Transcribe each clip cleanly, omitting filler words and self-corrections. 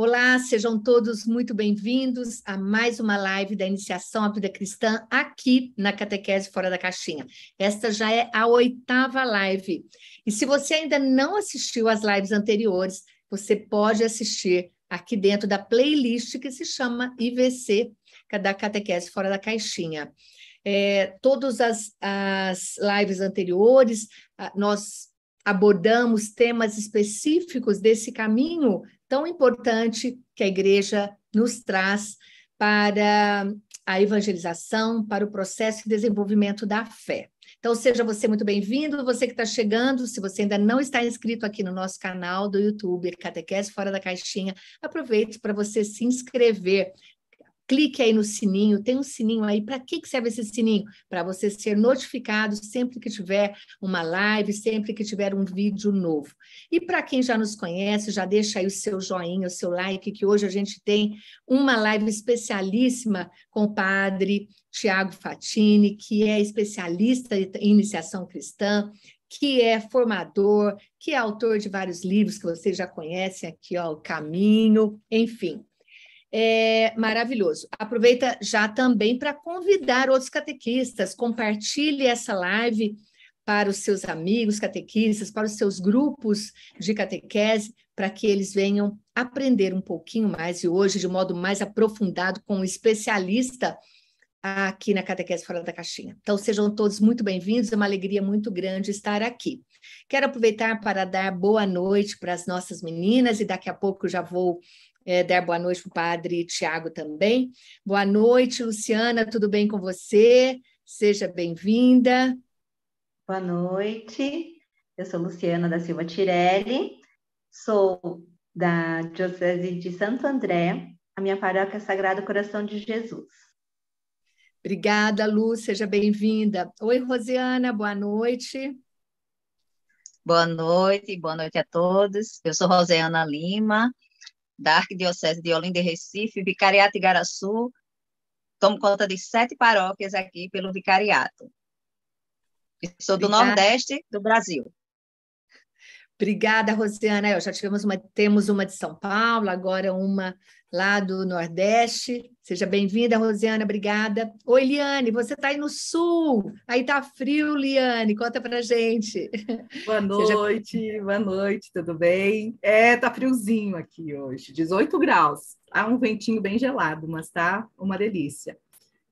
Olá, sejam todos muito bem-vindos a mais uma live da Iniciação à Vida Cristã aqui na Catequese Fora da Caixinha. Esta já é a 8ª live. E se você ainda não assistiu às lives anteriores, você pode assistir aqui dentro da playlist que se chama IVC, da Catequese Fora da Caixinha. Todas as lives anteriores, nós abordamos temas específicos desse caminho tão importante que a igreja nos traz para a evangelização, para o processo de desenvolvimento da fé. Então, seja você muito bem-vindo, você que está chegando, se você ainda não está inscrito aqui no nosso canal do YouTube, Catequese Fora da Caixinha, aproveite para você se inscrever. Clique aí no sininho, tem um sininho aí. Para que serve esse sininho? Para você ser notificado sempre que tiver uma live, sempre que tiver um vídeo novo. E para quem já nos conhece, já deixa aí o seu joinha, o seu like, que hoje a gente tem uma live especialíssima com o padre Tiago Fatini, que é especialista em iniciação cristã, que é formador, que é autor de vários livros que vocês já conhecem aqui, ó, O Caminho, enfim. É maravilhoso. Aproveita já também para convidar outros catequistas, compartilhe essa live para os seus amigos catequistas, para os seus grupos de catequese, para que eles venham aprender um pouquinho mais, e hoje de modo mais aprofundado, com um especialista aqui na Catequese Fora da Caixinha. Então, sejam todos muito bem-vindos, é uma alegria muito grande estar aqui. Quero aproveitar para dar boa noite para as nossas meninas, e daqui a pouco eu já vou dar boa noite para o padre Tiago também. Boa noite, Luciana, tudo bem com você? Seja bem-vinda. Boa noite, eu sou Luciana da Silva Tirelli, sou da Diocese de Santo André, a minha paróquia é Sagrado Coração de Jesus. Obrigada, Lu, seja bem-vinda. Oi, Rosiana, boa noite. Boa noite a todos. Eu sou Rosiana Lima, da Arquidiocese de Olinda e Recife, Vicariato Igaraçu. Tomo conta de 7 paróquias aqui pelo vicariato. E sou do Nordeste do Brasil. Obrigada, Rosiana. Já temos uma de São Paulo, agora uma lá do Nordeste. Seja bem-vinda, Rosiana, obrigada. Oi, Liane, você está aí no Sul. Aí está frio, Liane, conta pra gente. Boa noite, tudo bem? Tá friozinho aqui hoje, 18 graus. Há um ventinho bem gelado, mas tá uma delícia.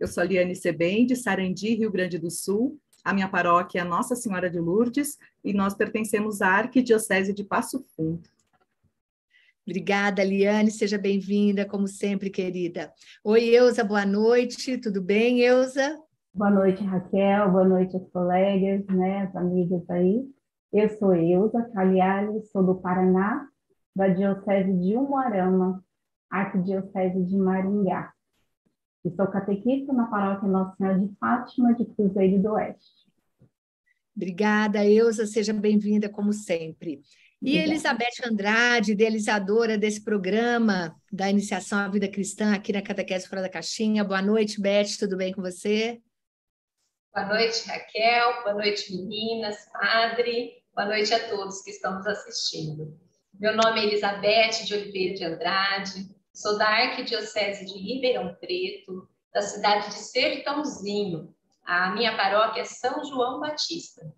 Eu sou a Liane Sebem, de Sarandi, Rio Grande do Sul. A minha paróquia é Nossa Senhora de Lourdes e nós pertencemos à Arquidiocese de Passo Fundo. Obrigada, Liane, seja bem-vinda, como sempre, querida. Oi, Eusa, boa noite, tudo bem, Eusa? Boa noite, Raquel, boa noite aos colegas, as amigas aí. Eu sou Eusa Cagliari, sou do Paraná, da Diocese de Umuarama, Arquidiocese de Maringá. E sou catequista na paróquia Nossa Senhora de Fátima, de Cruzeiro do Oeste. Obrigada, Eusa, seja bem-vinda, como sempre. E Obrigada. Elizabeth Andrade, idealizadora desse programa da Iniciação à Vida Cristã aqui na Catequese Fora da Caixinha. Boa noite, Beth, tudo bem com você? Boa noite, Raquel, boa noite, meninas, padre, boa noite a todos que estão nos assistindo. Meu nome é Elizabeth de Oliveira de Andrade, sou da Arquidiocese de Ribeirão Preto, da cidade de Sertãozinho. A minha paróquia é São João Batista.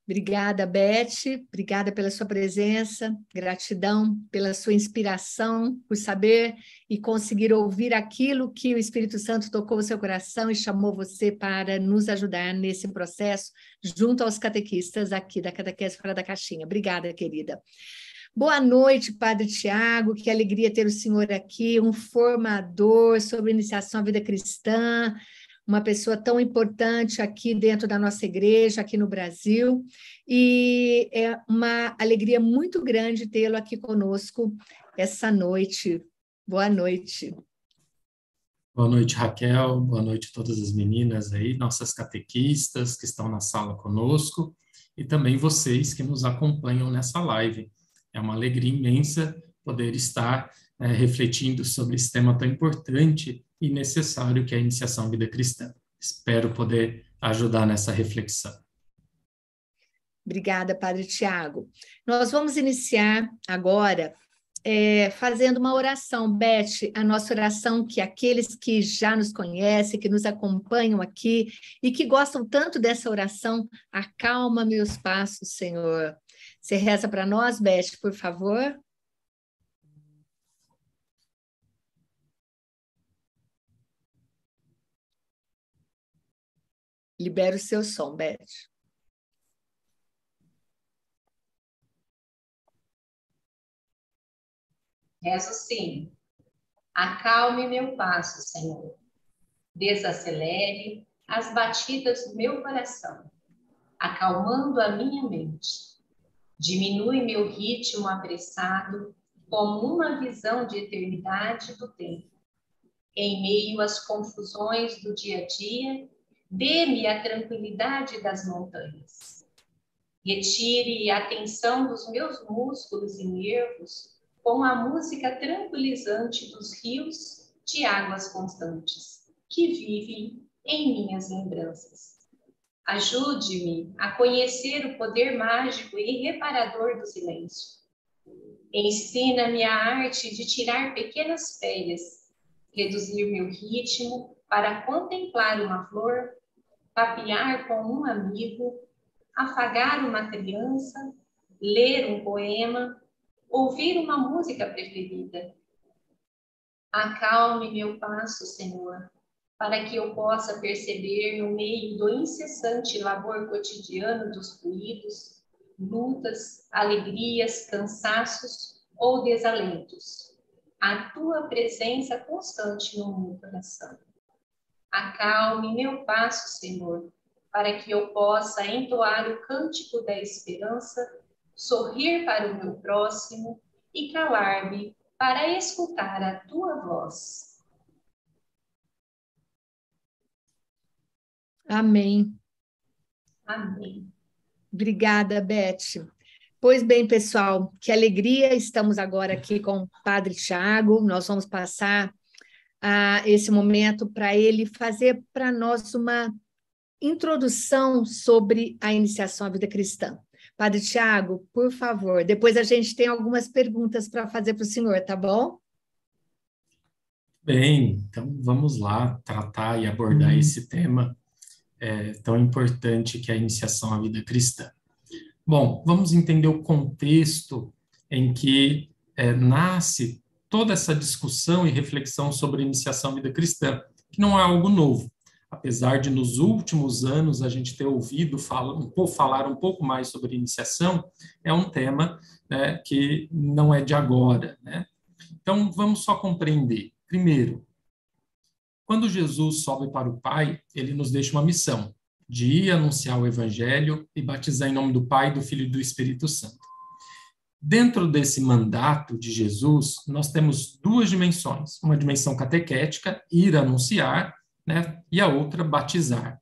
Obrigada, Beth, obrigada pela sua presença, gratidão pela sua inspiração, por saber e conseguir ouvir aquilo que o Espírito Santo tocou o seu coração e chamou você para nos ajudar nesse processo, junto aos catequistas aqui da Catequese Fora da Caixinha. Obrigada, querida. Boa noite, Padre Tiago, que alegria ter o senhor aqui, um formador sobre iniciação à vida cristã, uma pessoa tão importante aqui dentro da nossa igreja, aqui no Brasil, e é uma alegria muito grande tê-lo aqui conosco essa noite. Boa noite. Boa noite, Raquel, boa noite a todas as meninas aí, nossas catequistas que estão na sala conosco, e também vocês que nos acompanham nessa live. É uma alegria imensa poder estar refletindo sobre esse tema tão importante e necessário que é a iniciação à vida cristã. Espero poder ajudar nessa reflexão. Obrigada, Padre Tiago. Nós vamos iniciar agora fazendo uma oração, Beth, a nossa oração que aqueles que já nos conhecem, que nos acompanham aqui e que gostam tanto dessa oração, acalma meus passos, Senhor. Você reza para nós, Beth, por favor? Libera o seu som, Beth. Rezo sim. Acalme meu passo, Senhor. Desacelere as batidas do meu coração, acalmando a minha mente. Diminui meu ritmo apressado, como uma visão de eternidade do tempo. Em meio às confusões do dia a dia, dê-me a tranquilidade das montanhas. Retire a tensão dos meus músculos e nervos com a música tranquilizante dos rios de águas constantes, que vivem em minhas lembranças. Ajude-me a conhecer o poder mágico e reparador do silêncio. Ensina-me a arte de tirar pequenas férias, reduzir meu ritmo para contemplar uma flor, papear com um amigo, afagar uma criança, ler um poema, ouvir uma música preferida. Acalme meu passo, Senhor, para que eu possa perceber no meio do incessante labor cotidiano dos ruídos, lutas, alegrias, cansaços ou desalentos, a tua presença constante no meu coração. Acalme meu passo, Senhor, para que eu possa entoar o cântico da esperança, sorrir para o meu próximo e calar-me para escutar a tua voz. Amém. Amém. Obrigada, Beth. Pois bem, pessoal, que alegria, estamos agora aqui com o Padre Tiago, nós vamos passar esse momento para ele fazer para nós uma introdução sobre a iniciação à vida cristã. Padre Tiago, por favor, depois a gente tem algumas perguntas para fazer para o senhor, tá bom? Bem, então vamos lá tratar e abordar esse tema tão importante que é a iniciação à vida cristã. Bom, vamos entender o contexto em que nasce toda essa discussão e reflexão sobre a iniciação à vida cristã, que não é algo novo. Apesar de, nos últimos anos, a gente ter ouvido falar um pouco mais sobre iniciação, é um tema, né, que não é de agora, né? Então, vamos só compreender. Primeiro, quando Jesus sobe para o Pai, ele nos deixa uma missão de ir anunciar o Evangelho e batizar em nome do Pai, do Filho e do Espírito Santo. Dentro desse mandato de Jesus, nós temos duas dimensões. Uma dimensão catequética, ir anunciar, né? E a outra, batizar.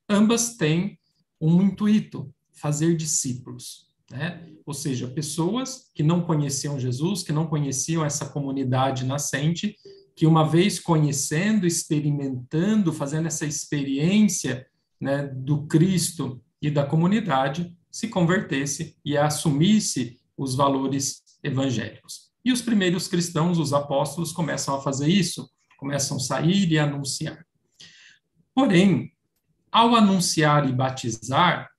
Ambas têm um intuito, fazer discípulos, né? Ou seja, pessoas que não conheciam Jesus, que não conheciam essa comunidade nascente, que uma vez conhecendo, experimentando, fazendo essa experiência, né, do Cristo e da comunidade, se convertesse e assumisse os valores evangélicos. E os primeiros cristãos, os apóstolos, começam a fazer isso, começam a sair e anunciar. Porém, ao anunciar e batizar,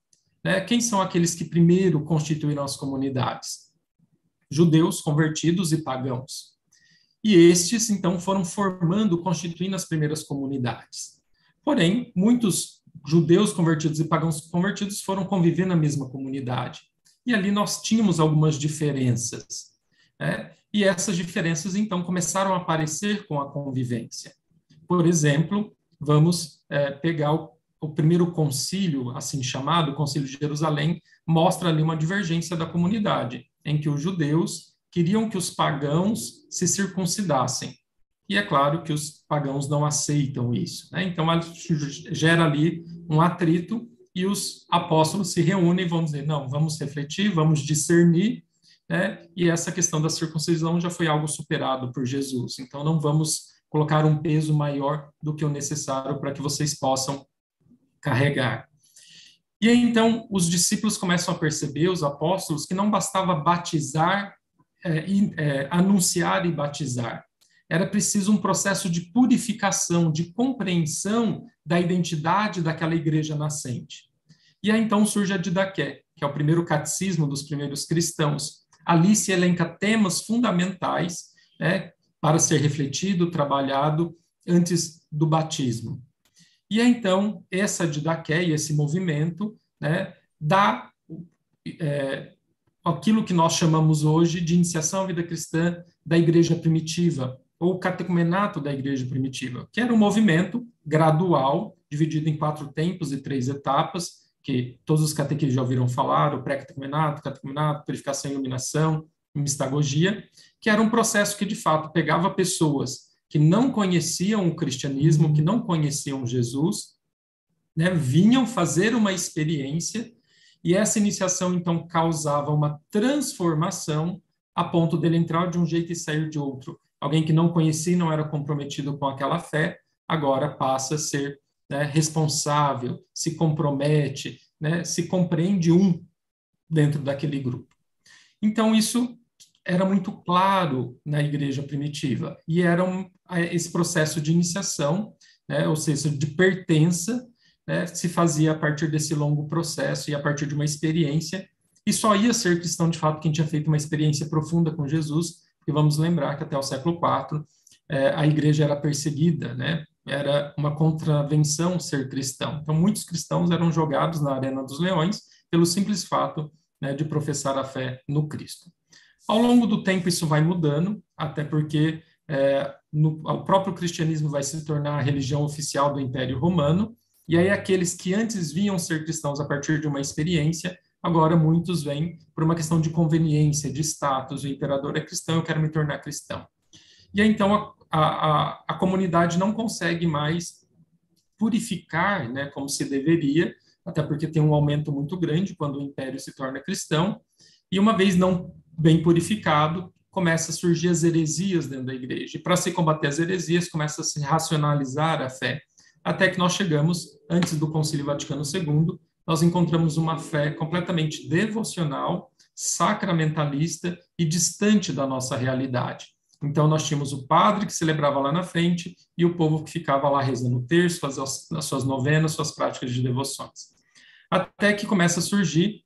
né, quem são aqueles que primeiro constituíram as comunidades? Judeus, convertidos e pagãos. E estes, então, foram formando, constituindo as primeiras comunidades. Porém, muitos judeus convertidos e pagãos convertidos foram conviver na mesma comunidade. E ali nós tínhamos algumas diferenças, né? E essas diferenças, então, começaram a aparecer com a convivência. Por exemplo, vamos pegar o primeiro concílio, assim chamado, o Concílio de Jerusalém, mostra ali uma divergência da comunidade, em que os judeus queriam que os pagãos se circuncidassem. E é claro que os pagãos não aceitam isso, né? Então, gera ali um atrito e os apóstolos se reúnem e vão dizer, não, vamos refletir, vamos discernir, né? E essa questão da circuncisão já foi algo superado por Jesus. Então, não vamos colocar um peso maior do que o necessário para que vocês possam carregar. E então, os discípulos começam a perceber, os apóstolos, que não bastava batizar anunciar e batizar. Era preciso um processo de purificação, de compreensão da identidade daquela igreja nascente. E aí então surge a Didaqué, que é o primeiro catecismo dos primeiros cristãos. Ali se elenca temas fundamentais, né, para ser refletido, trabalhado antes do batismo. E aí, então, essa Didaqué e esse movimento, né, dá aquilo que nós chamamos hoje de iniciação à vida cristã da igreja primitiva, ou catecumenato da igreja primitiva, que era um movimento gradual, dividido em 4 tempos e 3 etapas, que todos os catequistas já ouviram falar, o pré-catecumenato, catecumenato, purificação e iluminação, mistagogia, que era um processo que, de fato, pegava pessoas que não conheciam o cristianismo, que não conheciam Jesus, né, vinham fazer uma experiência, e essa iniciação, então, causava uma transformação a ponto dele entrar de um jeito e sair de outro. Alguém que não conhecia e não era comprometido com aquela fé, agora passa a ser, né, responsável, se compromete, né, se compreende dentro daquele grupo. Então, isso era muito claro na igreja primitiva, e era esse processo de iniciação, né, ou seja, de pertença, né, se fazia a partir desse longo processo e a partir de uma experiência, e só ia ser cristão, de fato, quem tinha feito uma experiência profunda com Jesus, porque vamos lembrar que até o século IV a igreja era perseguida, né, era uma contravenção ser cristão. Então, muitos cristãos eram jogados na arena dos leões pelo simples fato, né, de professar a fé no Cristo. Ao longo do tempo, isso vai mudando, até porque o próprio cristianismo vai se tornar a religião oficial do Império Romano, e aí aqueles que antes vinham ser cristãos a partir de uma experiência, agora muitos vêm por uma questão de conveniência, de status. O imperador é cristão, eu quero me tornar cristão. E aí, então, a comunidade não consegue mais purificar, né, como se deveria, até porque tem um aumento muito grande quando o império se torna cristão, e uma vez não bem purificado, começa a surgir as heresias dentro da igreja. E para se combater as heresias, começa a se racionalizar a fé, até que nós chegamos, antes do Concílio Vaticano II, nós encontramos uma fé completamente devocional, sacramentalista e distante da nossa realidade. Então, nós tínhamos o padre que celebrava lá na frente e o povo que ficava lá rezando o terço, fazendo as suas novenas, suas práticas de devoções. Até que começa a surgir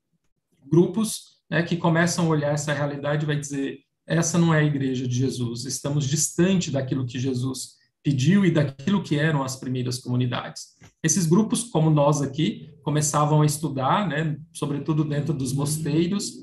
grupos, né, que começam a olhar essa realidade e vai dizer, essa não é a igreja de Jesus, estamos distante daquilo que Jesus pediu e daquilo que eram as primeiras comunidades. Esses grupos, como nós aqui, começavam a estudar, né, sobretudo dentro dos mosteiros,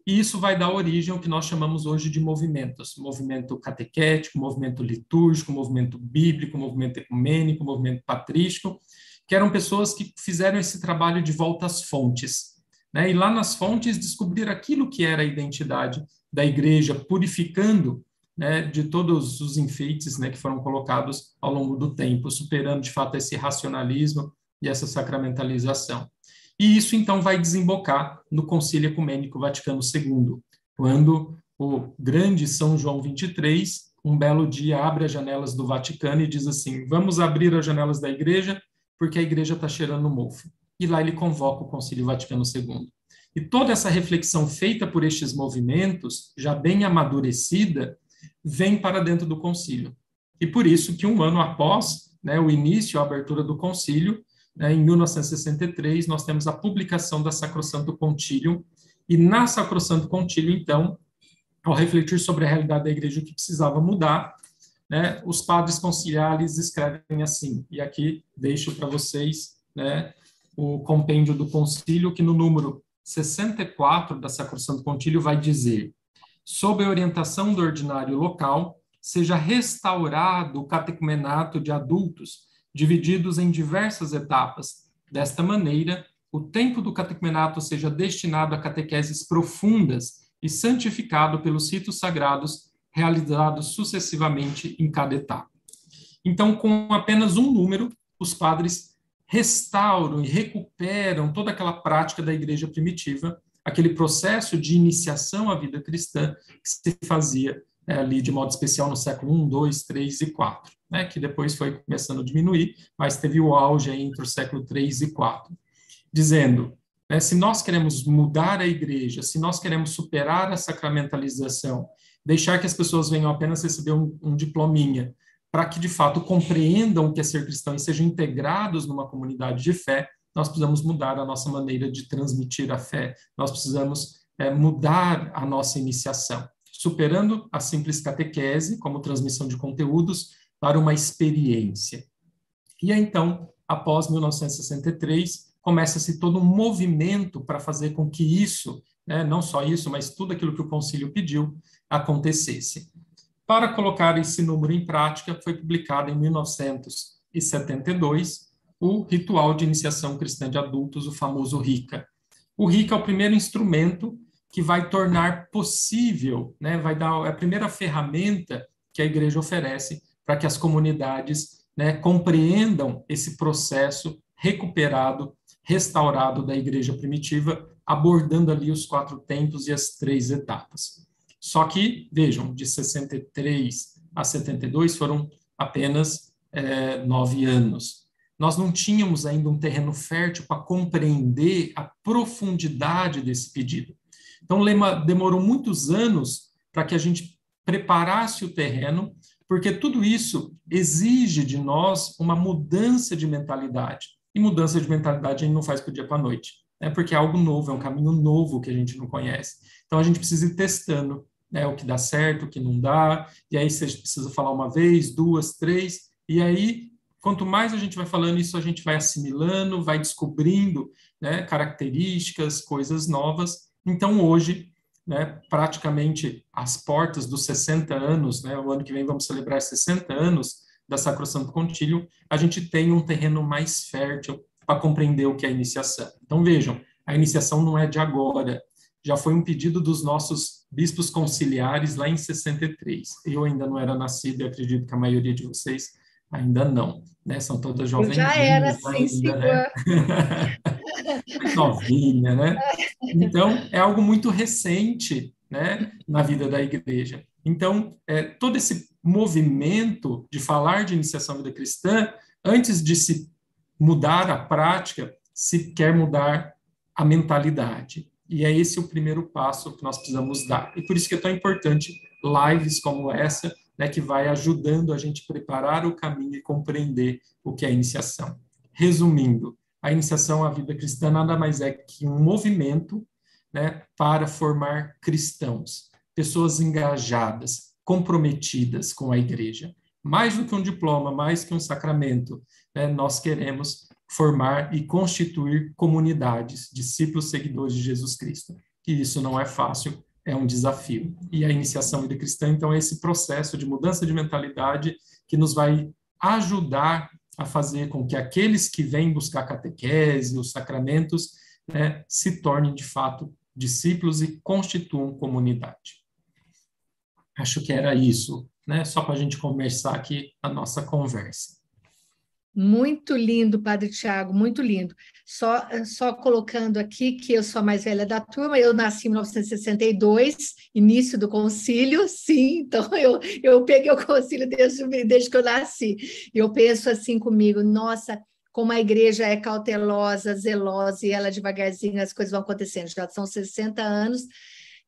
e isso vai dar origem ao que nós chamamos hoje de movimentos. Movimento catequético, movimento litúrgico, movimento bíblico, movimento ecumênico, movimento patrístico, que eram pessoas que fizeram esse trabalho de volta às fontes, né, e lá nas fontes descobrir aquilo que era a identidade da igreja, purificando, né, de todos os enfeites, né, que foram colocados ao longo do tempo, superando, de fato, esse racionalismo e essa sacramentalização. E isso, então, vai desembocar no Concílio Ecumênico Vaticano II, quando o grande São João XXIII, um belo dia, abre as janelas do Vaticano e diz assim, vamos abrir as janelas da igreja, porque a igreja está cheirando mofo. E lá ele convoca o Concílio Vaticano II. E toda essa reflexão feita por estes movimentos, já bem amadurecida, vem para dentro do concílio. E por isso que um ano após, né, o início, a abertura do concílio, né, em 1963, nós temos a publicação da Sacrosanto Concilium, e na Sacrosanto Concilium, então, ao refletir sobre a realidade da igreja, o que precisava mudar, né, os padres conciliares escrevem assim, e aqui deixo para vocês, né, o compêndio do concílio, que no número 64 da Sacrosanto Concilium vai dizer: sob a orientação do ordinário local, seja restaurado o catecumenato de adultos, divididos em diversas etapas. Desta maneira, o tempo do catecumenato seja destinado a catequeses profundas e santificado pelos ritos sagrados realizados sucessivamente em cada etapa. Então, com apenas um número, os padres restauram e recuperam toda aquela prática da igreja primitiva, aquele processo de iniciação à vida cristã que se fazia ali de modo especial no século I, II, III e IV, né, que depois foi começando a diminuir, mas teve o auge aí entre o século III e IV, dizendo, né? Se nós queremos mudar a igreja, se nós queremos superar a sacramentalização, deixar que as pessoas venham apenas receber um diplominha, para que, de fato, compreendam o que é ser cristão e sejam integrados numa comunidade de fé, nós precisamos mudar a nossa maneira de transmitir a fé, nós precisamos mudar a nossa iniciação, superando a simples catequese, como transmissão de conteúdos, para uma experiência. E aí, então, após 1963, começa-se todo um movimento para fazer com que isso, né, não só isso, mas tudo aquilo que o concílio pediu, acontecesse. Para colocar esse número em prática, foi publicado em 1972 o Ritual de Iniciação Cristã de Adultos, o famoso RICA. O RICA é o primeiro instrumento que vai tornar possível, né, vai dar a primeira ferramenta que a igreja oferece para que as comunidades, né, compreendam esse processo recuperado, restaurado da igreja primitiva, abordando ali os 4 tempos e as 3 etapas. Só que, vejam, de 63 a 72 foram apenas 9 anos. Nós não tínhamos ainda um terreno fértil para compreender a profundidade desse pedido. Então, demorou muitos anos para que a gente preparasse o terreno, porque tudo isso exige de nós uma mudança de mentalidade. E mudança de mentalidade a gente não faz do dia para a noite, né? Porque é algo novo, é um caminho novo que a gente não conhece. Então, a gente precisa ir testando, né, o que dá certo, o que não dá, e aí você precisa falar uma vez, 2, 3, e aí, quanto mais a gente vai falando isso, a gente vai assimilando, vai descobrindo, né, características, coisas novas. Então, hoje, né, praticamente às portas dos 60 anos, né, o ano que vem vamos celebrar 60 anos da Sacrosanto Concílio, a gente tem um terreno mais fértil para compreender o que é a iniciação. Então, vejam, a iniciação não é de agora, já foi um pedido dos nossos bispos conciliares lá em 63. Eu ainda não era nascido e acredito que a maioria de vocês ainda não, né? São todas jovenzinhas. Eu já era, sim, ainda, senhor. Né? Novinha, né? Então, é algo muito recente, né, na vida da igreja. Então, todo esse movimento de falar de iniciação à vida cristã, antes de se mudar a prática, se quer mudar a mentalidade. E é esse o primeiro passo que nós precisamos dar. E por isso que é tão importante lives como essa, né, que vai ajudando a gente a preparar o caminho e compreender o que é a iniciação. Resumindo, a iniciação à vida cristã nada mais é que um movimento, né, para formar cristãos, pessoas engajadas, comprometidas com a igreja. Mais do que um diploma, mais que um sacramento, né, nós queremos formar e constituir comunidades, discípulos seguidores de Jesus Cristo. E isso não é fácil, é um desafio. E a iniciação à vida cristã, então, é esse processo de mudança de mentalidade que nos vai ajudar a fazer com que aqueles que vêm buscar catequese, os sacramentos, né, se tornem, de fato, discípulos e constituam comunidade. Acho que era isso, né? Só para a gente começar aqui a nossa conversa. Muito lindo, Padre Tiago, muito lindo. Só colocando aqui que eu sou a mais velha da turma, eu nasci em 1962, início do concílio, sim, então eu peguei o concílio desde que eu nasci. Eu penso assim comigo, nossa, como a igreja é cautelosa, zelosa, e ela devagarzinho as coisas vão acontecendo. Já são 60 anos,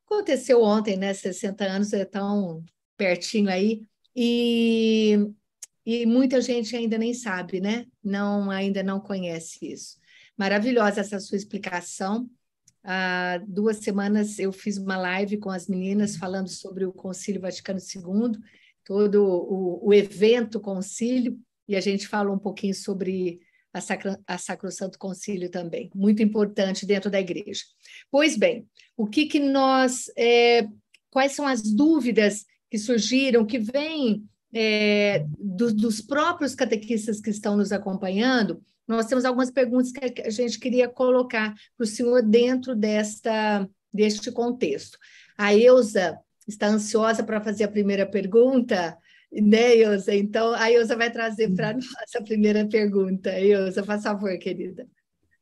aconteceu ontem, né? 60 anos é tão pertinho aí, e muita gente ainda nem sabe, né? Ainda não conhece isso. Maravilhosa essa sua explicação. Há 2 semanas eu fiz uma live com as meninas falando sobre o Concílio Vaticano II, todo o evento concílio, e a gente falou um pouquinho sobre a Sacrosanto Concílio também, muito importante dentro da igreja. Pois bem, quais são as dúvidas que surgiram, que vêm dos próprios catequistas que estão nos acompanhando? Nós temos algumas perguntas que a gente queria colocar para o senhor dentro deste contexto. A Eusa está ansiosa para fazer a primeira pergunta, né, Eusa? Então, a Eusa vai trazer para nós a primeira pergunta. Eusa, faz favor, querida.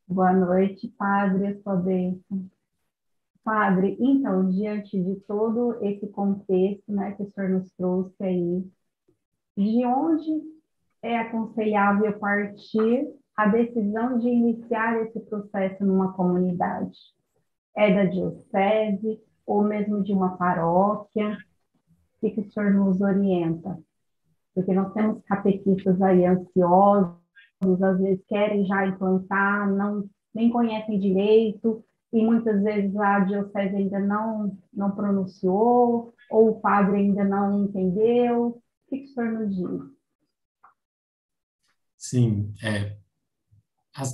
Boa noite, Padre, a sua bênção. Padre, então, diante de todo esse contexto, né, que o senhor nos trouxe aí, de onde é aconselhável partir a decisão de iniciar esse processo numa comunidade? É da diocese ou mesmo de uma paróquia? O que o senhor nos orienta? Porque nós temos catequistas aí ansiosos, às vezes querem já implantar, nem conhecem direito, e muitas vezes a diocese ainda não pronunciou, ou o padre ainda não entendeu. O que o senhor nos diz? Sim,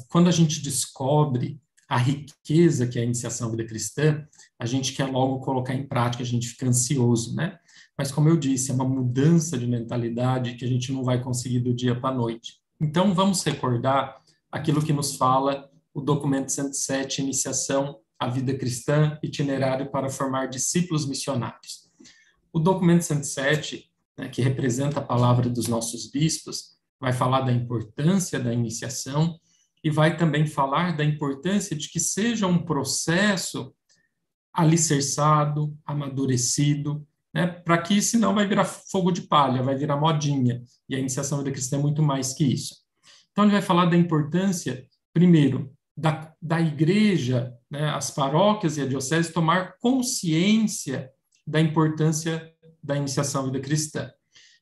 quando a gente descobre a riqueza que é a iniciação à vida cristã, a gente quer logo colocar em prática, a gente fica ansioso, né? Mas, como eu disse, é uma mudança de mentalidade que a gente não vai conseguir do dia para a noite. Então, vamos recordar aquilo que nos fala o documento 107, Iniciação à Vida Cristã, Itinerário para Formar Discípulos Missionários. O documento 107, né, que representa a palavra dos nossos bispos, vai falar da importância da iniciação e vai também falar da importância de que seja um processo alicerçado, amadurecido, né, para que senão vai virar fogo de palha, vai virar modinha, e a iniciação à vida cristã é muito mais que isso. Então ele vai falar da importância, primeiro, da igreja, né, as paróquias e a diocese tomar consciência da importância da iniciação à vida cristã.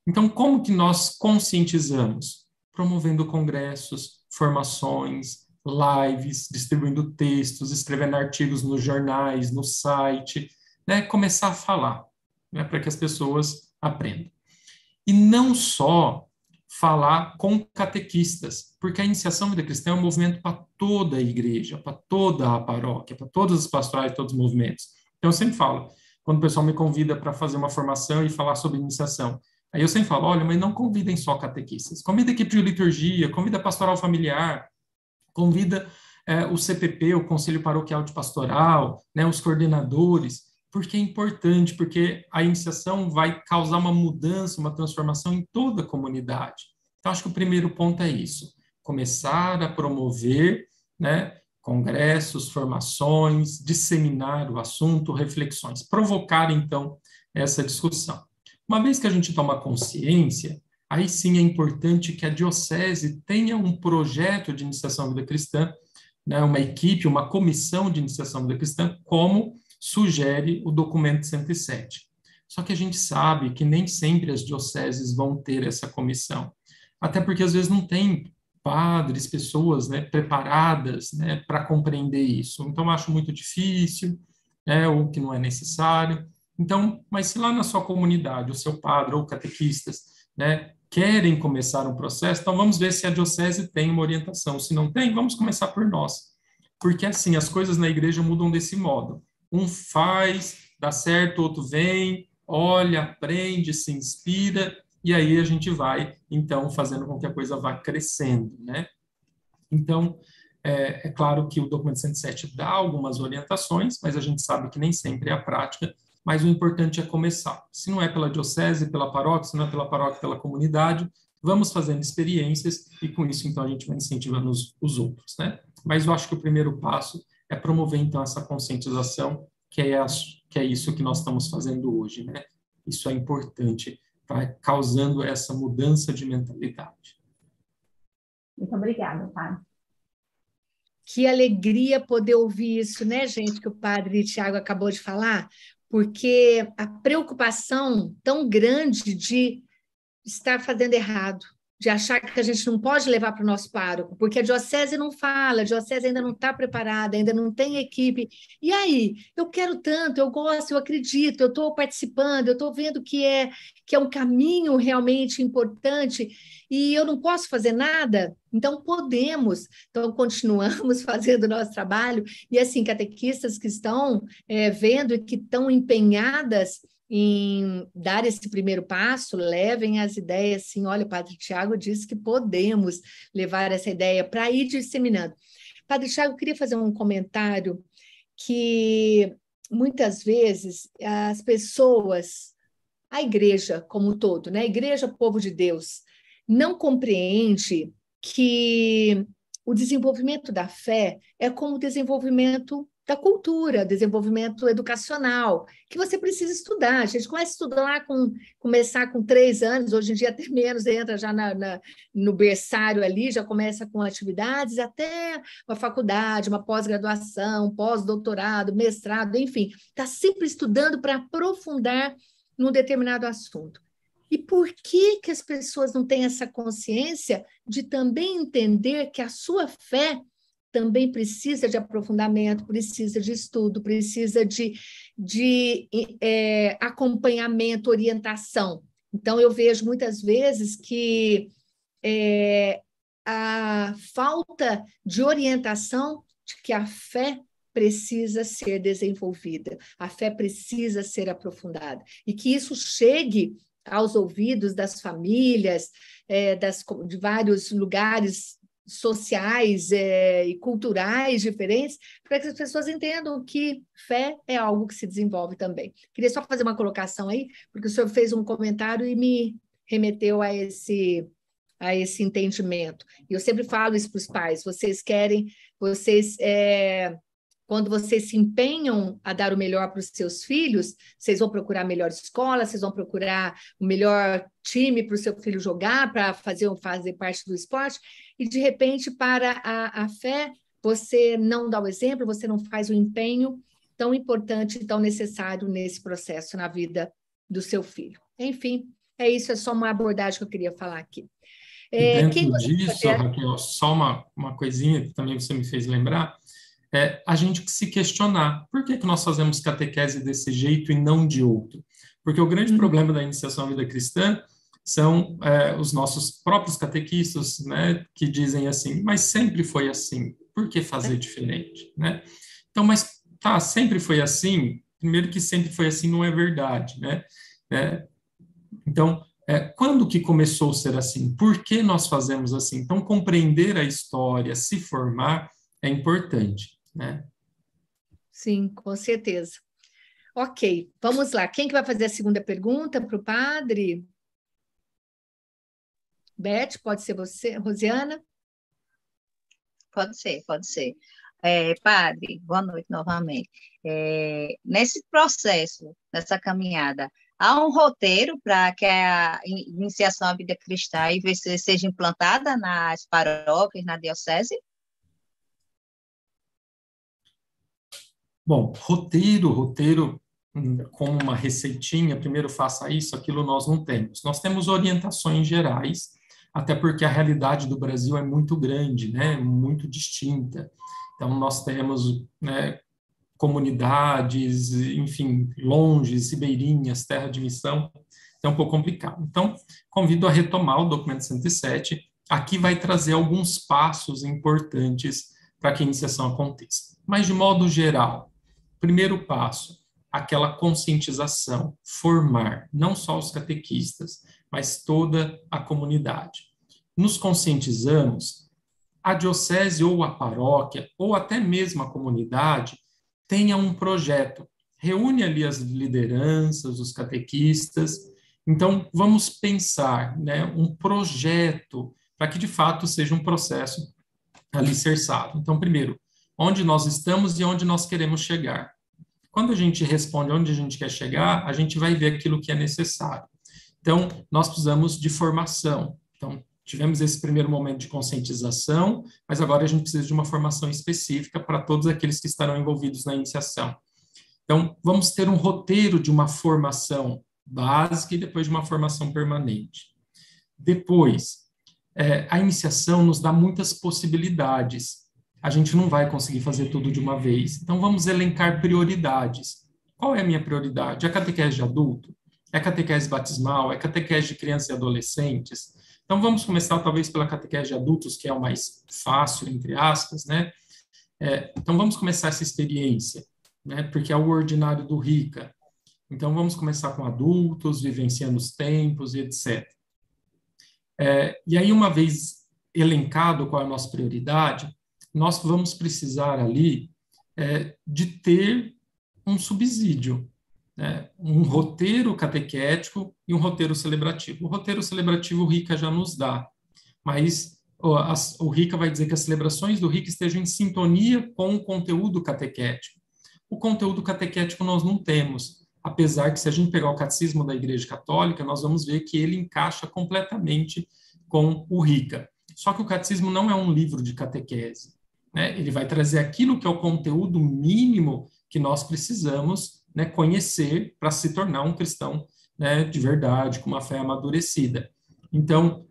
Então, como que nós conscientizamos? Promovendo congressos, formações, lives, distribuindo textos, escrevendo artigos nos jornais, no site, né? Começar a falar, né? Para que as pessoas aprendam. E não só falar com catequistas, porque a iniciação à vida cristã é um movimento para toda a igreja, para toda a paróquia, para todas as pastorais, todos os movimentos. Então, eu sempre falo, quando o pessoal me convida para fazer uma formação e falar sobre iniciação, aí eu sempre falo, olha, mas não convidem só catequistas, convida a equipe de liturgia, convida a pastoral familiar, convida o CPP, o Conselho Paroquial de Pastoral, né, os coordenadores, porque é importante, porque a iniciação vai causar uma mudança, uma transformação em toda a comunidade. Então, acho que o primeiro ponto é isso, começar a promover, né, congressos, formações, disseminar o assunto, reflexões, provocar, então, essa discussão. Uma vez que a gente toma consciência, aí sim é importante que a diocese tenha um projeto de iniciação à vida cristã, né, uma equipe, uma comissão de iniciação à vida cristã, como sugere o documento 107. Só que a gente sabe que nem sempre as dioceses vão ter essa comissão, até porque às vezes não tem padres, pessoas, né, preparadas, né, para compreender isso. Então, eu acho muito difícil, né, ou que não é necessário. Então, mas se lá na sua comunidade, o seu padre ou catequistas, né, querem começar um processo, então vamos ver se a diocese tem uma orientação. Se não tem, vamos começar por nós. Porque, assim, as coisas na igreja mudam desse modo. Um faz, dá certo, outro vem, olha, aprende, se inspira, e aí a gente vai, então, fazendo com que a coisa vá crescendo, né? Então, é claro que o documento 107 dá algumas orientações, mas a gente sabe que nem sempre é a prática, mas o importante é começar. Se não é pela diocese, pela paróquia, se não é pela paróquia, pela comunidade, vamos fazendo experiências e com isso, então, a gente vai incentivando os outros, né? Mas eu acho que o primeiro passo é promover, então, essa conscientização, que é isso que nós estamos fazendo hoje, né? Isso é importante, vai causando essa mudança de mentalidade. Muito obrigada, padre. Que alegria poder ouvir isso, né, gente, que o padre Tiago acabou de falar, porque a preocupação tão grande de estar fazendo errado, de achar que a gente não pode levar para o nosso pároco, porque a diocese não fala, a diocese ainda não está preparada, ainda não tem equipe. E aí? Eu quero tanto, eu gosto, eu acredito, eu estou participando, eu estou vendo que é um caminho realmente importante e eu não posso fazer nada? Então, podemos. Então, continuamos fazendo o nosso trabalho e, assim, catequistas que estão vendo e que estão empenhadas em dar esse primeiro passo, levem as ideias, assim, olha, o Padre Tiago disse que podemos levar essa ideia para ir disseminando. Padre Tiago, eu queria fazer um comentário que muitas vezes as pessoas, a igreja como um todo, né? A igreja, povo de Deus, não compreende que o desenvolvimento da fé é como o desenvolvimento da cultura, desenvolvimento educacional, que você precisa estudar. A gente começa a estudar lá começar com 3 anos, hoje em dia até menos, entra já no berçário ali, já começa com atividades, até uma faculdade, uma pós-graduação, pós-doutorado, mestrado, enfim, está sempre estudando para aprofundar num determinado assunto. E por que as pessoas não têm essa consciência de também entender que a sua fé também precisa de aprofundamento, precisa de estudo, precisa de acompanhamento, orientação. Então, eu vejo muitas vezes que a falta de orientação de que a fé precisa ser desenvolvida, a fé precisa ser aprofundada, e que isso chegue aos ouvidos das famílias, de vários lugares sociais e culturais diferentes, para que as pessoas entendam que fé é algo que se desenvolve também. Queria só fazer uma colocação aí, porque o senhor fez um comentário e me remeteu a esse entendimento. E eu sempre falo isso para os pais, quando vocês se empenham a dar o melhor para os seus filhos, vocês vão procurar a melhor escola, vocês vão procurar o melhor time para o seu filho jogar, para fazer parte do esporte, e, de repente, para a fé, você não dá o exemplo, você não faz o empenho tão importante e tão necessário nesse processo, na vida do seu filho. Enfim, é isso, é só uma abordagem que eu queria falar aqui. Dentro disso, Raquel, só uma coisinha que também você me fez lembrar, a gente se questionar por que nós fazemos catequese desse jeito e não de outro. Porque o grande problema da iniciação à vida cristã são os nossos próprios catequistas, né, que dizem assim, mas sempre foi assim, por que fazer diferente? Né? Então, mas sempre foi assim, primeiro que sempre foi assim não é verdade. Né? Então, quando que começou a ser assim? Por que nós fazemos assim? Então, compreender a história, se formar, é importante. Né? Sim, com certeza. Ok, vamos lá. Quem que vai fazer a segunda pergunta para o padre? Beth, pode ser você? Rosiana? Pode ser. Padre, boa noite novamente. Nesse processo, nessa caminhada, há um roteiro para que a iniciação à vida cristã seja implantada nas paróquias, na diocese? Bom, roteiro como uma receitinha, primeiro faça isso, aquilo nós não temos. Nós temos orientações gerais, até porque a realidade do Brasil é muito grande, né, muito distinta. Então, nós temos, né, comunidades, enfim, longes, ribeirinhas, terra de missão, é um pouco complicado. Então, convido a retomar o documento 107, aqui vai trazer alguns passos importantes para que a iniciação aconteça. Mas, de modo geral, primeiro passo, aquela conscientização, formar não só os catequistas, mas toda a comunidade. Nos conscientizamos, a diocese ou a paróquia, ou até mesmo a comunidade, tenha um projeto, reúne ali as lideranças, os catequistas. Então, vamos pensar, né, um projeto para que, de fato, seja um processo alicerçado. Então, primeiro, onde nós estamos e onde nós queremos chegar. Quando a gente responde onde a gente quer chegar, a gente vai ver aquilo que é necessário. Então, nós precisamos de formação. Então, tivemos esse primeiro momento de conscientização, mas agora a gente precisa de uma formação específica para todos aqueles que estarão envolvidos na iniciação. Então, vamos ter um roteiro de uma formação básica e depois de uma formação permanente. Depois, a iniciação nos dá muitas possibilidades. A gente não vai conseguir fazer tudo de uma vez. Então, vamos elencar prioridades. Qual é a minha prioridade? É a catequese de adulto? É a catequese batismal? É a catequese de crianças e adolescentes? Então, vamos começar talvez pela catequese de adultos, que é o mais fácil, entre aspas, né? Então, vamos começar essa experiência, né? Porque é o ordinário do RICA. Então, vamos começar com adultos, vivenciando os tempos e etc. E aí, uma vez elencado qual é a nossa prioridade, nós vamos precisar ali de ter um subsídio, né? Um roteiro catequético e um roteiro celebrativo. O roteiro celebrativo o RICA já nos dá, mas o RICA vai dizer que as celebrações do RICA estejam em sintonia com o conteúdo catequético. O conteúdo catequético nós não temos, apesar que se a gente pegar o Catecismo da Igreja Católica, nós vamos ver que ele encaixa completamente com o RICA. Só que o Catecismo não é um livro de catequese, né? Ele vai trazer aquilo que é o conteúdo mínimo que nós precisamos, né, conhecer para se tornar um cristão, né, de verdade, com uma fé amadurecida. Então,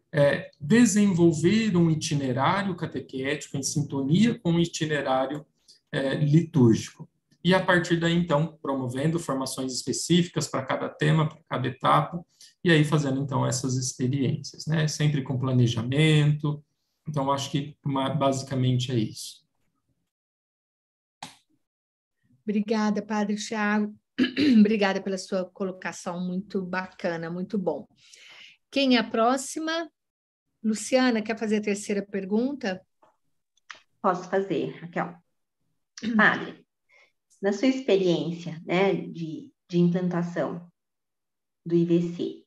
desenvolver um itinerário catequético em sintonia com o itinerário litúrgico. E, a partir daí, então, promovendo formações específicas para cada tema, para cada etapa, e aí fazendo, então, essas experiências, né? Sempre com planejamento. Então, acho que basicamente é isso. Obrigada, Padre Tiago. Obrigada pela sua colocação, muito bacana, muito bom. Quem é a próxima? Luciana, quer fazer a terceira pergunta? Posso fazer, Raquel. Padre, na sua experiência, né, de implantação do IVC,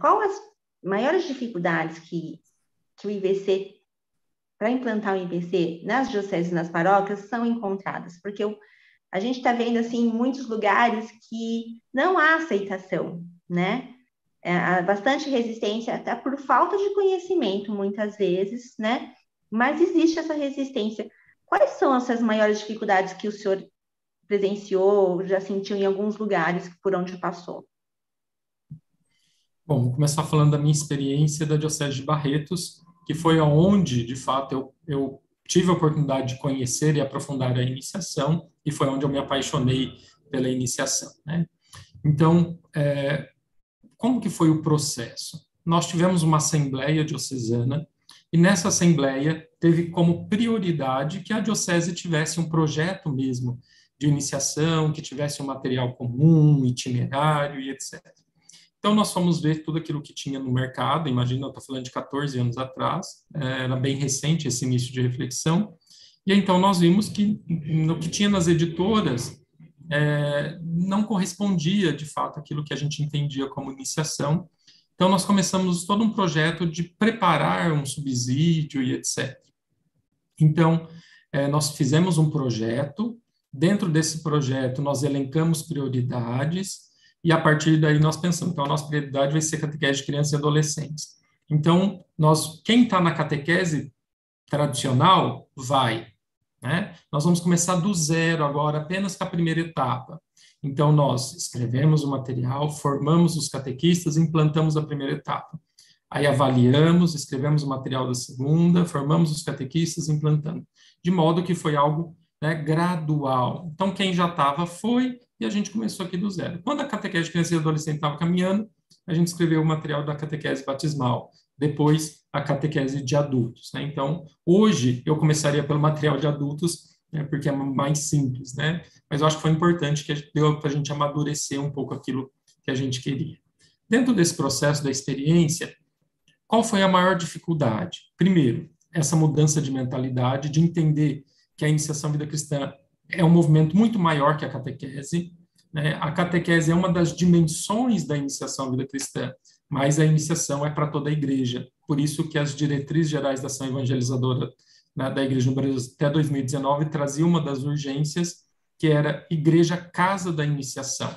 qual as maiores dificuldades que o IVC, para implantar o IVC nas dioceses e nas paróquias, são encontradas? Porque a gente está vendo, assim, em muitos lugares que não há aceitação, né? Há bastante resistência, até por falta de conhecimento, muitas vezes, né? Mas existe essa resistência. Quais são essas maiores dificuldades que o senhor presenciou, já sentiu em alguns lugares por onde passou? Bom, vou começar falando da minha experiência da Diocese de Barretos, que foi onde, de fato, eu tive a oportunidade de conhecer e aprofundar a iniciação, e foi onde eu me apaixonei pela iniciação, né? Então, como que foi o processo? Nós tivemos uma assembleia diocesana, e nessa assembleia teve como prioridade que a diocese tivesse um projeto mesmo de iniciação, que tivesse um material comum, itinerário e etc. Então, nós fomos ver tudo aquilo que tinha no mercado. Imagina, eu estou falando de 14 anos atrás, era bem recente esse início de reflexão, e então nós vimos que no que tinha nas editoras não correspondia, de fato, aquilo que a gente entendia como iniciação. Então, nós começamos todo um projeto de preparar um subsídio e etc. Então, nós fizemos um projeto. Dentro desse projeto, nós elencamos prioridades, e a partir daí nós pensamos, então a nossa prioridade vai ser catequese de crianças e adolescentes. Então, quem está na catequese tradicional, vai, né? Nós vamos começar do zero agora, apenas com a primeira etapa. Então, nós escrevemos o material, formamos os catequistas, implantamos a primeira etapa. Aí avaliamos, escrevemos o material da segunda, formamos os catequistas, implantando. De modo que foi algo, né, gradual. Então, quem já estava foi, e a gente começou aqui do zero. Quando a catequese de criança e adolescente estava caminhando, a gente escreveu o material da catequese batismal, depois a catequese de adultos, né? Então, hoje eu começaria pelo material de adultos, né, porque é mais simples, né? Mas eu acho que foi importante, que deu para a gente amadurecer um pouco aquilo que a gente queria. Dentro desse processo da experiência, qual foi a maior dificuldade? Primeiro, essa mudança de mentalidade, de entender que a iniciação à vida cristã é um movimento muito maior que a catequese, né? A catequese é uma das dimensões da iniciação à vida cristã, mas a iniciação é para toda a igreja. Por isso que as diretrizes gerais da ação evangelizadora, né, da igreja no Brasil até 2019 traziam uma das urgências, que era igreja casa da iniciação,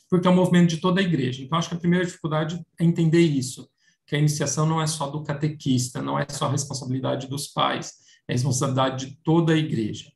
porque é um movimento de toda a igreja. Então, acho que a primeira dificuldade é entender isso, que a iniciação não é só do catequista, não é só a responsabilidade dos pais, é a responsabilidade de toda a igreja.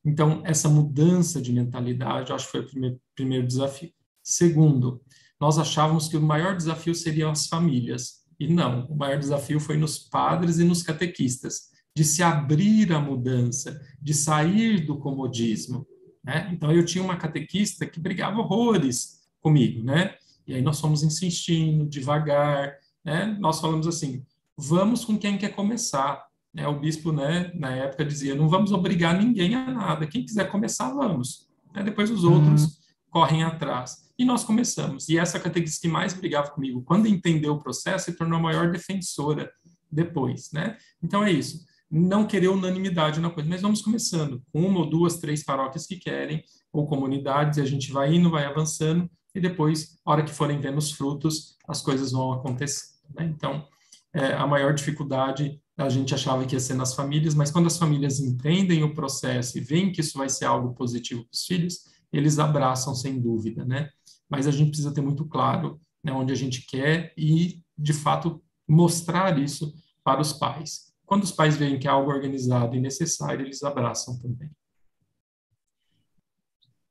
Então, essa mudança de mentalidade, eu acho que foi o primeiro desafio. Segundo, nós achávamos que o maior desafio seriam as famílias, e não, o maior desafio foi nos padres e nos catequistas, de se abrir à mudança, de sair do comodismo, né? Então, eu tinha uma catequista que brigava horrores comigo, né? E aí nós fomos insistindo, devagar, né? Nós falamos assim, vamos com quem quer começar. O bispo, né, na época dizia, não vamos obrigar ninguém a nada, quem quiser começar, vamos. Depois os outros correm atrás. E nós começamos. E essa catequista que mais brigava comigo, quando entendeu o processo, se tornou a maior defensora depois, né? Então é isso. Não querer unanimidade na coisa, mas vamos começando com 1 ou 2, 3 paróquias que querem, ou comunidades, e a gente vai indo, vai avançando, e depois, a hora que forem vendo os frutos, as coisas vão acontecer, né? Então, a maior dificuldade a gente achava que ia ser nas famílias, mas quando as famílias entendem o processo e veem que isso vai ser algo positivo para os filhos, eles abraçam sem dúvida, né? Mas a gente precisa ter muito claro, né, onde a gente quer e, de fato, mostrar isso para os pais. Quando os pais veem que é algo organizado e necessário, eles abraçam também.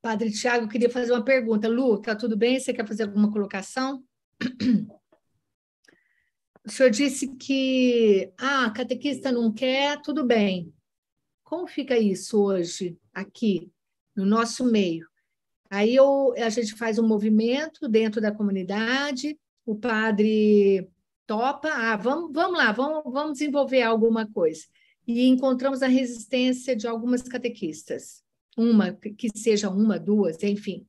Padre Tiago, queria fazer uma pergunta. Lu, tá tudo bem? Você quer fazer alguma colocação? O senhor disse que a catequista não quer, tudo bem. Como fica isso hoje, aqui, no nosso meio? Aí a gente faz um movimento dentro da comunidade, o padre topa, vamos lá, vamos desenvolver alguma coisa. E encontramos a resistência de algumas catequistas, que seja uma, duas, enfim.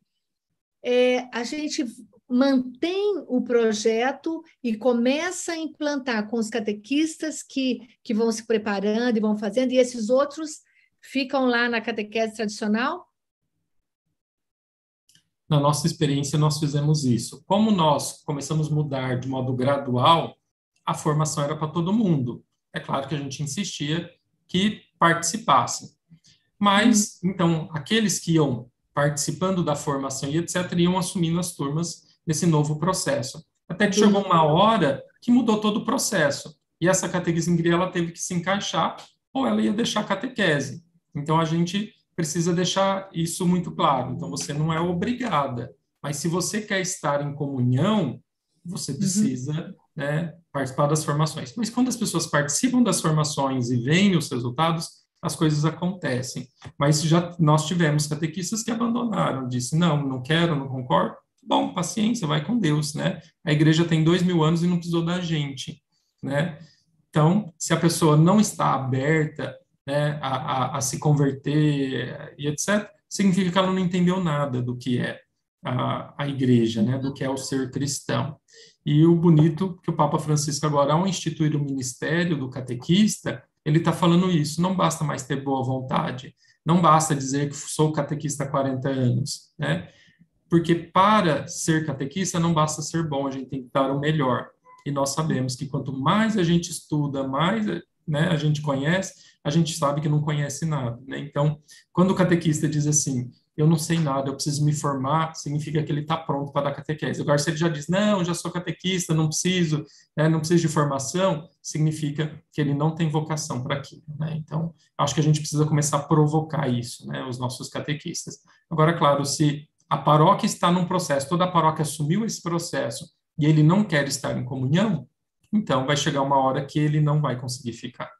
A gente mantém o projeto e começa a implantar com os catequistas que vão se preparando e vão fazendo, e esses outros ficam lá na catequese tradicional? Na nossa experiência, nós fizemos isso. Como nós começamos a mudar de modo gradual, a formação era para todo mundo. É claro que a gente insistia que participassem. Mas, então, aqueles que iam participando da formação e etc., iam assumindo as turmas nesse novo processo. Até que chegou uma hora que mudou todo o processo. E essa catequista ela teve que se encaixar ou ela ia deixar a catequese. Então, a gente precisa deixar isso muito claro. Então, você não é obrigada. Mas se você quer estar em comunhão, você precisa participar das formações. Mas quando as pessoas participam das formações e veem os resultados, as coisas acontecem. Mas nós tivemos catequistas que abandonaram, disse, não quero, não concordo. Bom, paciência, vai com Deus, né? A igreja tem 2000 anos e não precisou da gente, né? Então, se a pessoa não está aberta, né, a se converter e etc., significa que ela não entendeu nada do que é a igreja, né, do que é o ser cristão. E o bonito que o Papa Francisco agora, ao instituir o ministério do catequista, ele está falando isso, não basta mais ter boa vontade, não basta dizer que sou catequista há 40 anos, né? Porque para ser catequista não basta ser bom, a gente tem que dar o melhor. E nós sabemos que quanto mais a gente estuda, mais, né, a gente conhece, a gente sabe que não conhece nada, né? Então, quando o catequista diz assim, eu não sei nada, eu preciso me formar, significa que ele está pronto para dar catequese. Agora, se ele já diz, não, já sou catequista, não preciso, não preciso de formação, significa que ele não tem vocação para aquilo, né? Então, acho que a gente precisa começar a provocar isso, né, os nossos catequistas. Agora, claro, se a paróquia está num processo, toda a paróquia assumiu esse processo e ele não quer estar em comunhão, então vai chegar uma hora que ele não vai conseguir ficar.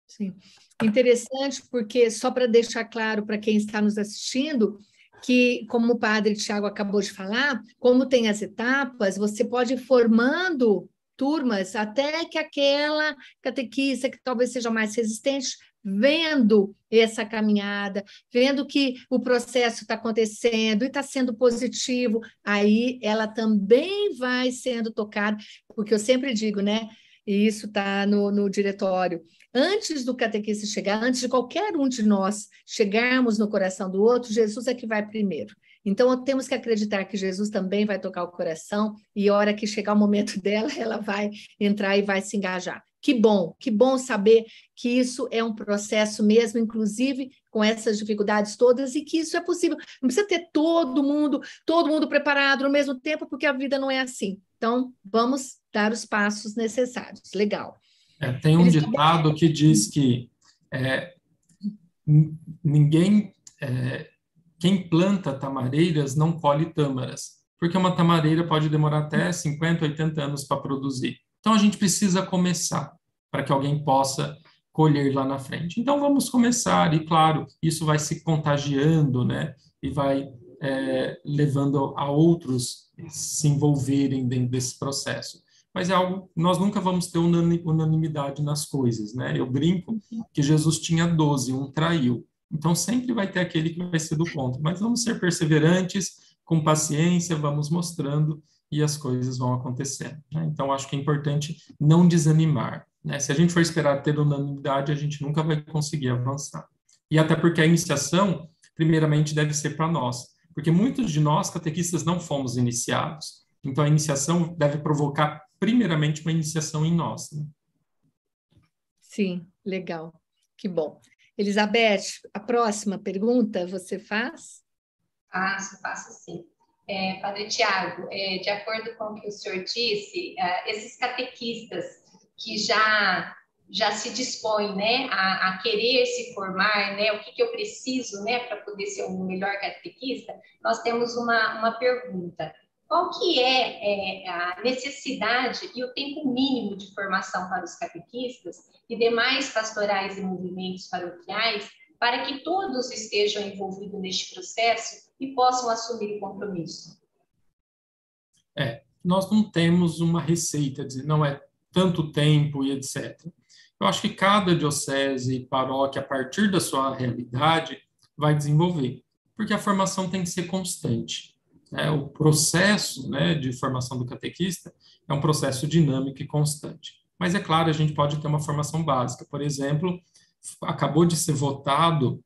Sim. Interessante, porque só para deixar claro para quem está nos assistindo, que, como o padre Tiago acabou de falar, como tem as etapas, você pode ir formando turmas até que aquela catequista que talvez seja mais resistente, vendo essa caminhada, vendo que o processo está acontecendo e está sendo positivo, aí ela também vai sendo tocada, porque eu sempre digo, né? E isso está no diretório. Antes do catequista chegar, antes de qualquer um de nós chegarmos no coração do outro, Jesus é que vai primeiro. Então, temos que acreditar que Jesus também vai tocar o coração e a hora que chegar o momento dela, ela vai entrar e vai se engajar. Que bom saber que isso é um processo mesmo, inclusive com essas dificuldades todas, e que isso é possível. Não precisa ter todo mundo preparado no mesmo tempo, porque a vida não é assim. Então, vamos dar os passos necessários. Legal. Tem um ditado que diz que quem planta tamareiras não colhe tâmaras, porque uma tamareira pode demorar até 50, 80 anos para produzir. Então, a gente precisa começar para que alguém possa colher lá na frente. Então, vamos começar, e claro, isso vai se contagiando, né, e vai levando a outros se envolverem dentro desse processo. Mas é algo, nós nunca vamos ter unanimidade nas coisas, né? Eu brinco que Jesus tinha 12, um traiu. Então, sempre vai ter aquele que vai ser do contra. Mas vamos ser perseverantes, com paciência, vamos mostrando e as coisas vão acontecendo, né? Então, acho que é importante não desanimar, né? Se a gente for esperar ter unanimidade, a gente nunca vai conseguir avançar. E até porque a iniciação, primeiramente, deve ser para nós. Porque muitos de nós, catequistas, não fomos iniciados. Então, a iniciação deve provocar, primeiramente, uma iniciação em nós, né? Sim, legal. Que bom. Elizabeth, a próxima pergunta você faz? Faço sim. Padre Tiago, de acordo com o que o senhor disse, esses catequistas que já se dispõem, né, a querer se formar, né, o que eu preciso, né, para poder ser um melhor catequista, nós temos uma pergunta. Qual que é a necessidade e o tempo mínimo de formação para os catequistas e demais pastorais e movimentos paroquiais para que todos estejam envolvidos neste processo e possam assumir o compromisso? Nós não temos uma receita, dizer, não é tanto tempo e etc. Eu acho que cada diocese e paróquia, a partir da sua realidade, vai desenvolver, porque a formação tem que ser constante. O processo, né, de formação do catequista é um processo dinâmico e constante. Mas, é claro, a gente pode ter uma formação básica. Por exemplo, acabou de ser votado,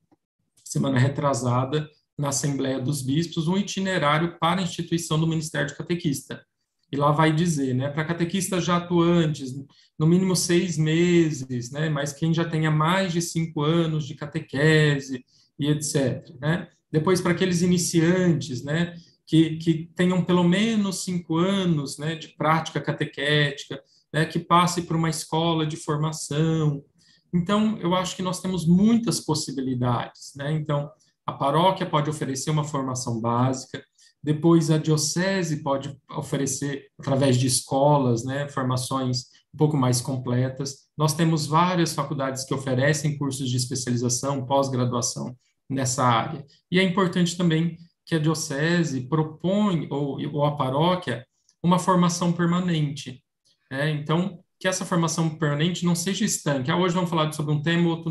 semana retrasada, na Assembleia dos Bispos, um itinerário para a instituição do Ministério de Catequista. E lá vai dizer, né, para catequistas já atuantes, no mínimo 6 meses, né, mas quem já tenha mais de 5 anos de catequese e etc. Né? Depois, para aqueles iniciantes, né, que tenham pelo menos 5 anos, né, de prática catequética, né, que passe por uma escola de formação. Então, eu acho que nós temos muitas possibilidades, né? Então, a paróquia pode oferecer uma formação básica, depois a diocese pode oferecer, através de escolas, né, formações um pouco mais completas. Nós temos várias faculdades que oferecem cursos de especialização, pós-graduação nessa área. E é importante também que a diocese propõe, ou a paróquia, uma formação permanente. Então, que essa formação permanente não seja estanque. Hoje vamos falar sobre um tema,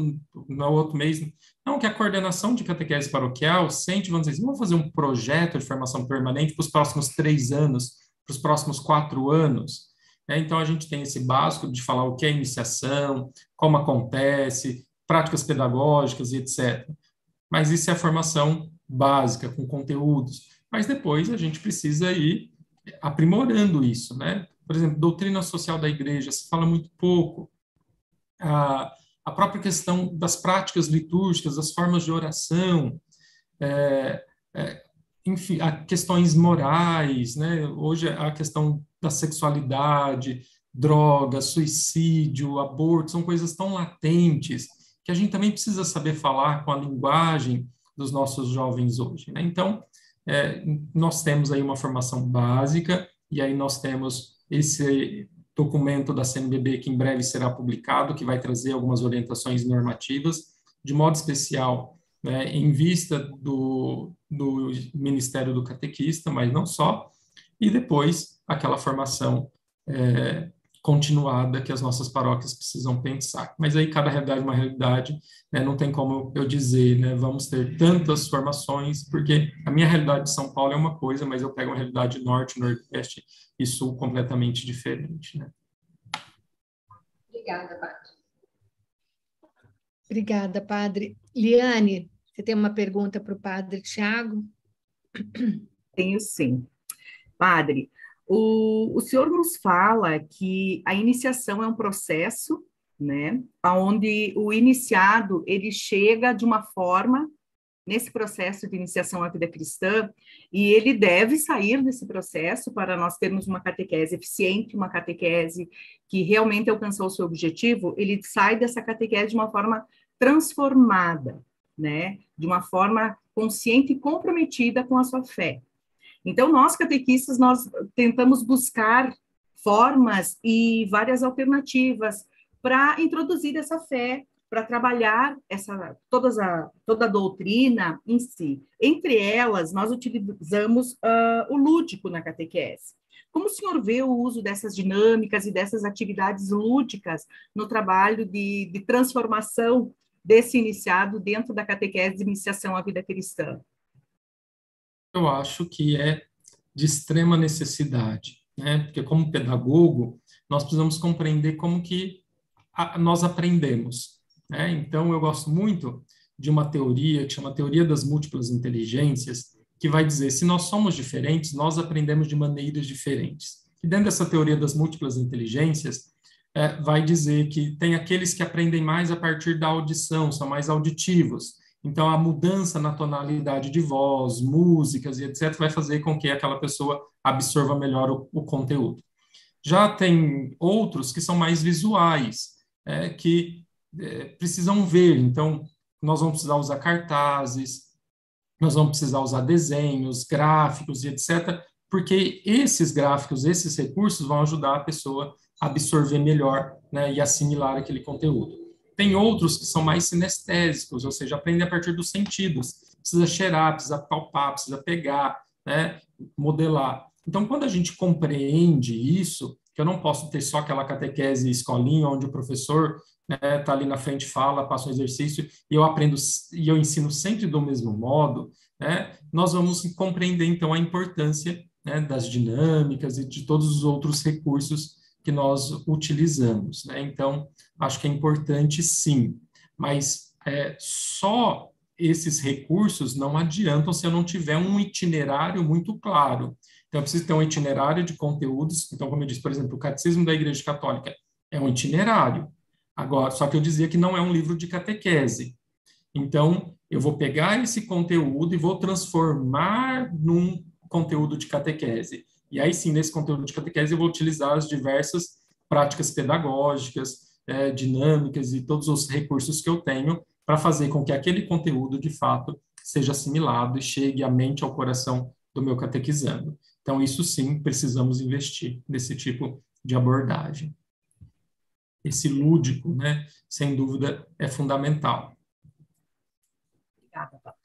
no outro mês. Não, que a coordenação de catequese paroquial sente, vamos dizer, vamos fazer um projeto de formação permanente para os próximos 3 anos, para os próximos 4 anos. Então, a gente tem esse básico de falar o que é iniciação, como acontece, práticas pedagógicas e etc. Mas isso é a formação básica, com conteúdos. Mas depois a gente precisa ir aprimorando isso, né? Por exemplo, doutrina social da igreja, se fala muito pouco. A própria questão das práticas litúrgicas, das formas de oração, enfim, questões morais, né? Hoje a questão da sexualidade, drogas, suicídio, aborto, são coisas tão latentes que a gente também precisa saber falar com a linguagem dos nossos jovens hoje, né? Então, nós temos aí uma formação básica, e aí nós temos esse documento da CNBB que em breve será publicado, que vai trazer algumas orientações normativas, de modo especial, né, em vista do Ministério do Catequista, mas não só, e depois aquela formação continuada que as nossas paróquias precisam pensar. Mas aí cada realidade é uma realidade, né? Não tem como eu dizer, né, vamos ter tantas formações, porque a minha realidade de São Paulo é uma coisa, mas eu pego uma realidade norte, nordeste e sul completamente diferente, né? Obrigada, Padre. Obrigada, Padre. Liane, você tem uma pergunta para o Padre Tiago? Tenho sim. Padre, o senhor nos fala que a iniciação é um processo, né, onde o iniciado, ele chega de uma forma, nesse processo de iniciação à vida cristã, e ele deve sair desse processo para nós termos uma catequese eficiente, uma catequese que realmente alcançou o seu objetivo, ele sai dessa catequese de uma forma transformada, né, de uma forma consciente e comprometida com a sua fé. Então, nós, catequistas, nós tentamos buscar formas e várias alternativas para introduzir essa fé, para trabalhar toda a doutrina em si. Entre elas, nós utilizamos o lúdico na catequese. Como o senhor vê o uso dessas dinâmicas e dessas atividades lúdicas no trabalho de transformação desse iniciado dentro da catequese de iniciação à vida cristã? Eu acho que é de extrema necessidade, né? Porque como pedagogo, nós precisamos compreender como que nós aprendemos, né? Então, eu gosto muito de uma teoria que chama Teoria das Múltiplas Inteligências, que vai dizer, se nós somos diferentes, nós aprendemos de maneiras diferentes. E dentro dessa teoria das múltiplas inteligências, vai dizer que tem aqueles que aprendem mais a partir da audição, são mais auditivos. Então, a mudança na tonalidade de voz, músicas e etc., vai fazer com que aquela pessoa absorva melhor o conteúdo. Já tem outros que são mais visuais, que precisam ver. Então, nós vamos precisar usar cartazes, nós vamos precisar usar desenhos, gráficos e etc., porque esses gráficos, esses recursos vão ajudar a pessoa a absorver melhor, né, e assimilar aquele conteúdo. Tem outros que são mais sinestésicos, ou seja, aprendem a partir dos sentidos. Precisa cheirar, precisa palpar, precisa pegar, né, modelar. Então, quando a gente compreende isso, que eu não posso ter só aquela catequese escolinha, onde o professor tá ali na frente, fala, passa um exercício, e eu aprendo, e eu ensino sempre do mesmo modo, né, nós vamos compreender, então, a importância, né, das dinâmicas e de todos os outros recursos que nós utilizamos, né? Então, acho que é importante, sim, mas só esses recursos não adiantam se eu não tiver um itinerário muito claro. Então, eu preciso ter um itinerário de conteúdos. Então, como eu disse, por exemplo, o Catecismo da Igreja Católica é um itinerário. Agora, só que eu dizia que não é um livro de catequese. Então, eu vou pegar esse conteúdo e vou transformar num conteúdo de catequese. E aí sim, nesse conteúdo de catequese, eu vou utilizar as diversas práticas pedagógicas, dinâmicas e todos os recursos que eu tenho para fazer com que aquele conteúdo, de fato, seja assimilado e chegue à mente, ao coração do meu catequizando. Então, isso sim, precisamos investir nesse tipo de abordagem. Esse lúdico, né, sem dúvida, é fundamental. Obrigada, Paula.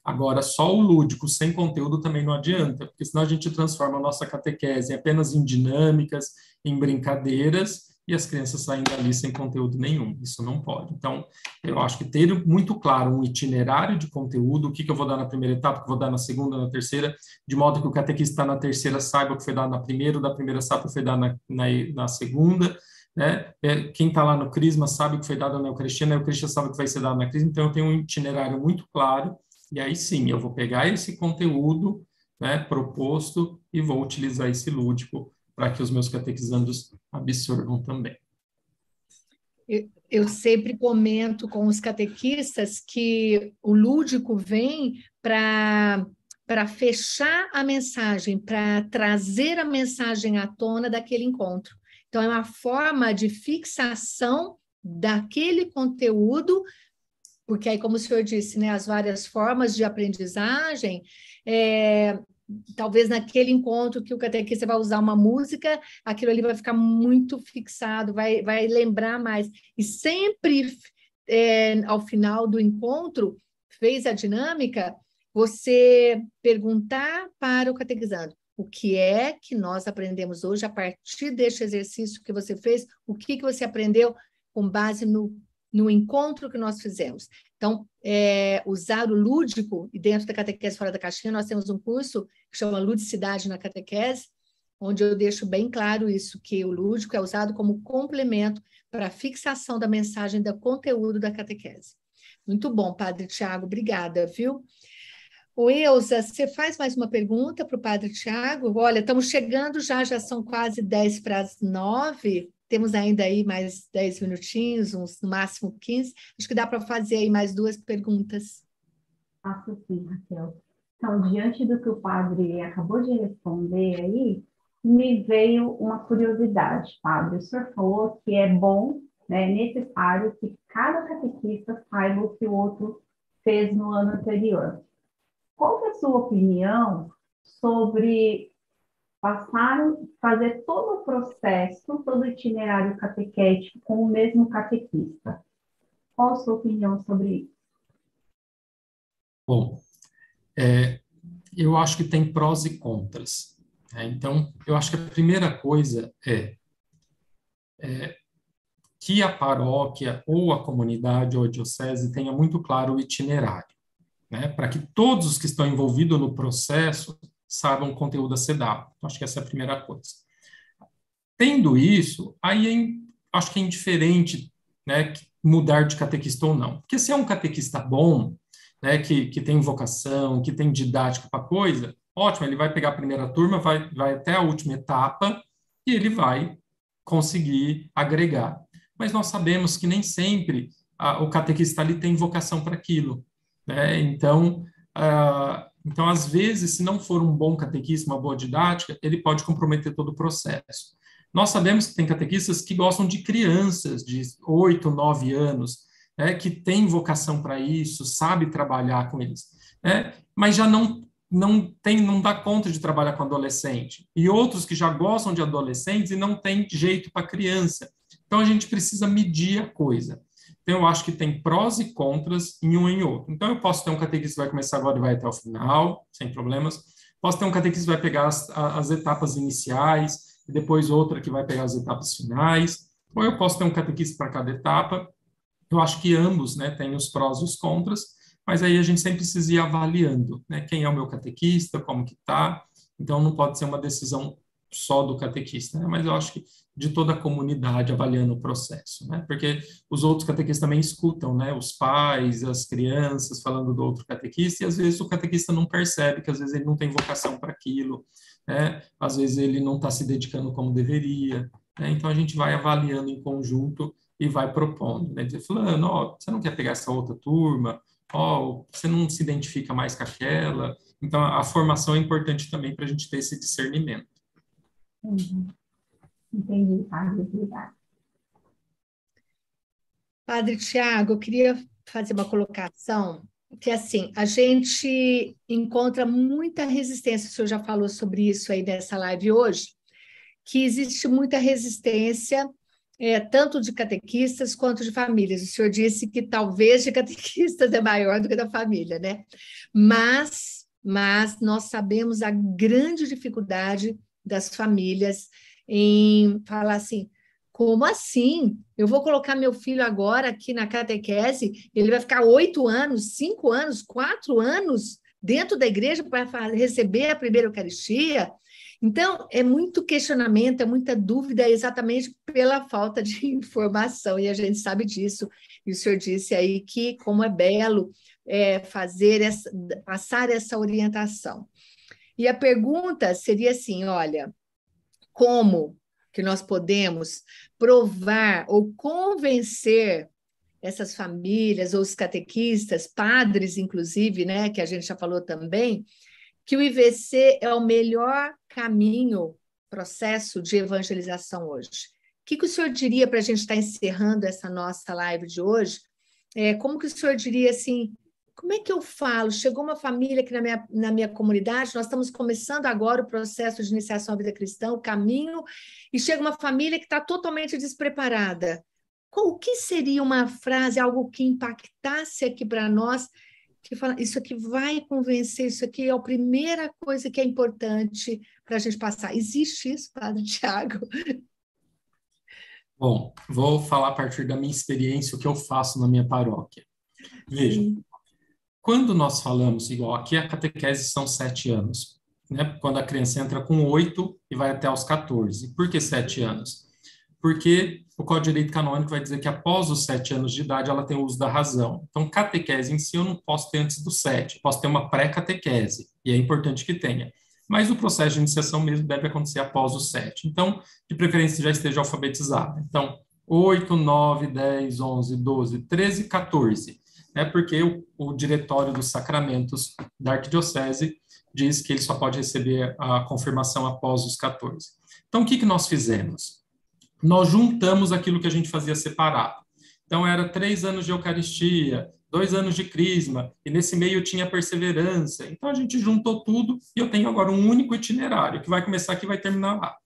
Agora, só o lúdico, sem conteúdo, também não adianta, porque senão a gente transforma a nossa catequese apenas em dinâmicas, em brincadeiras, e as crianças saem dali sem conteúdo nenhum. Isso não pode. Então, eu acho que ter muito claro um itinerário de conteúdo, o que eu vou dar na primeira etapa, o que eu vou dar na segunda, na terceira, de modo que o catequista na terceira saiba o que foi dado na primeira, da primeira saiba o que foi dado na segunda, né? Quem está lá no Crisma sabe o que foi dado na Eucaristia, na Eucaristia sabe o que vai ser dado na Crisma, então eu tenho um itinerário muito claro. E aí sim, eu vou pegar esse conteúdo, né, proposto e vou utilizar esse lúdico para que os meus catequizandos absorvam também. Eu sempre comento com os catequistas que o lúdico vem para fechar a mensagem, para trazer a mensagem à tona daquele encontro. Então, é uma forma de fixação daquele conteúdo, porque aí, como o senhor disse, né, as várias formas de aprendizagem, talvez naquele encontro que o catequista vai usar uma música, aquilo ali vai ficar muito fixado, vai lembrar mais. E sempre, ao final do encontro, fez a dinâmica, você perguntar para o catequizando o que é que nós aprendemos hoje a partir deste exercício que você fez, o que você aprendeu com base no encontro que nós fizemos. Então, usar o lúdico, e dentro da Catequese Fora da Caixinha, nós temos um curso que chama Ludicidade na Catequese, onde eu deixo bem claro isso, que o lúdico é usado como complemento para a fixação da mensagem, do conteúdo da catequese. Muito bom, Padre Tiago, obrigada, viu? Ô, Eusa, você faz mais uma pergunta para o Padre Tiago? Olha, estamos chegando já são quase 10:50, temos ainda aí mais 10 minutinhos, no máximo 15. Acho que dá para fazer aí mais 2 perguntas. Faço sim, Raquel. Então, diante do que o padre acabou de responder aí, me veio uma curiosidade, padre. O senhor falou que é bom, né, necessário que cada catequista saiba o que o outro fez no ano anterior. Qual é a sua opinião sobre fazer todo o processo, todo o itinerário catequético com o mesmo catequista? Qual a sua opinião sobre isso? Bom, eu acho que tem prós e contras. Então, eu acho que a primeira coisa é que a paróquia ou a comunidade ou a diocese tenha muito claro o itinerário, né, para que todos os que estão envolvidos no processo saibam o conteúdo a ser dado. Acho que essa é a primeira coisa. Tendo isso, aí acho que é indiferente, né, mudar de catequista ou não. Porque se é um catequista bom, né, que tem vocação, que tem didática para coisa, ótimo, ele vai pegar a primeira turma, vai até a última etapa e ele vai conseguir agregar. Mas nós sabemos que nem sempre o catequista ali tem vocação para aquilo, né? Então, às vezes, se não for um bom catequista, uma boa didática, ele pode comprometer todo o processo. Nós sabemos que tem catequistas que gostam de crianças de 8, 9 anos, né, que tem vocação para isso, sabe trabalhar com eles, né, mas já não dá conta de trabalhar com adolescente. E outros que já gostam de adolescentes e não tem jeito para criança. Então, a gente precisa medir a coisa. Então, eu acho que tem prós e contras em um e em outro. Então, eu posso ter um catequista que vai começar agora e vai até o final, sem problemas. Posso ter um catequista que vai pegar as etapas iniciais, e depois outra que vai pegar as etapas finais. Ou eu posso ter um catequista para cada etapa. Eu acho que ambos, né, têm os prós e os contras, mas aí a gente sempre precisa ir avaliando, né, quem é o meu catequista, como que está. Então, não pode ser uma decisão só do catequista, né, mas eu acho que de toda a comunidade avaliando o processo, né, porque os outros catequistas também escutam, né, os pais, as crianças falando do outro catequista, e às vezes o catequista não percebe que às vezes ele não tem vocação para aquilo, né, às vezes ele não está se dedicando como deveria, né, então a gente vai avaliando em conjunto e vai propondo, né, dizer, fulano, ó, você não quer pegar essa outra turma, ó, você não se identifica mais com aquela, então a formação é importante também para a gente ter esse discernimento. Entendi, Padre, obrigada. Padre Tiago, eu queria fazer uma colocação que, assim, a gente encontra muita resistência, o senhor já falou sobre isso aí nessa live hoje, que existe muita resistência, tanto de catequistas quanto de famílias. O senhor disse que talvez de catequistas é maior do que da família, né? Mas nós sabemos a grande dificuldade das famílias em falar assim, como assim? Eu vou colocar meu filho agora aqui na catequese, ele vai ficar 8 anos, 5 anos, 4 anos dentro da igreja para receber a primeira Eucaristia? Então, é muito questionamento, é muita dúvida, exatamente pela falta de informação, e a gente sabe disso. E o senhor disse aí que como é belo passar essa orientação. E a pergunta seria assim, olha, como que nós podemos provar ou convencer essas famílias ou os catequistas, padres, inclusive, né, que a gente já falou também, que o IVC é o melhor caminho, processo de evangelização hoje. O que o senhor diria para a gente estar encerrando essa nossa live de hoje? Como que o senhor diria assim, como é que eu falo? Chegou uma família aqui na minha comunidade, nós estamos começando agora o processo de iniciação à vida cristã, o caminho, e chega uma família que está totalmente despreparada. O que seria uma frase, algo que impactasse aqui para nós, que fala, isso aqui vai convencer, isso aqui é a primeira coisa que é importante para a gente passar. Existe isso, Padre Tiago? Bom, vou falar a partir da minha experiência, o que eu faço na minha paróquia. Veja, quando nós falamos, igual aqui a catequese são 7 anos, né? Quando a criança entra com 8 e vai até os 14. Por que 7 anos? Porque o Código de Direito Canônico vai dizer que após os 7 anos de idade ela tem o uso da razão. Então, catequese em si eu não posso ter antes dos 7, posso ter uma pré-catequese, e é importante que tenha. Mas o processo de iniciação mesmo deve acontecer após os 7. Então, de preferência, já esteja alfabetizado. Então, 8, 9, 10, 11, 12, 13, 14. Porque o Diretório dos Sacramentos da Arquidiocese diz que ele só pode receber a confirmação após os 14. Então, o que nós fizemos? Nós juntamos aquilo que a gente fazia separado. Então, era 3 anos de Eucaristia, 2 anos de Crisma, e nesse meio tinha perseverança. Então, a gente juntou tudo e eu tenho agora um único itinerário, que vai começar aqui e vai terminar lá.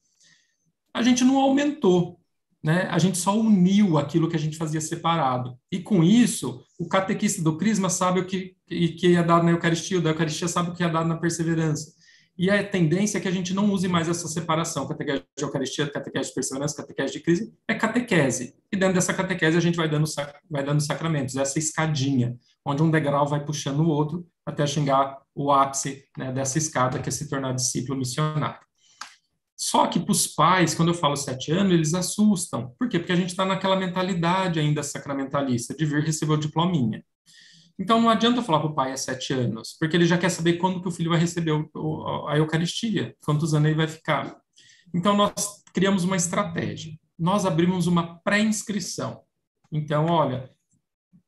A gente não aumentou, né? A gente só uniu aquilo que a gente fazia separado. E com isso, o catequista do Crisma sabe o que é dado na Eucaristia, o da Eucaristia sabe o que é dado na perseverança. E a tendência é que a gente não use mais essa separação, catequese de Eucaristia, catequese de perseverança, catequese de crise, é catequese. E dentro dessa catequese a gente vai dando sacramentos, essa escadinha, onde um degrau vai puxando o outro até chegar o ápice, né, dessa escada, que é se tornar discípulo missionário. Só que para os pais, quando eu falo 7 anos, eles assustam. Por quê? Porque a gente está naquela mentalidade ainda sacramentalista, de vir receber o diplominha. Então, não adianta falar para o pai 7 anos, porque ele já quer saber quando que o filho vai receber a Eucaristia, quantos anos ele vai ficar. Então, nós criamos uma estratégia. Nós abrimos uma pré-inscrição. Então, olha,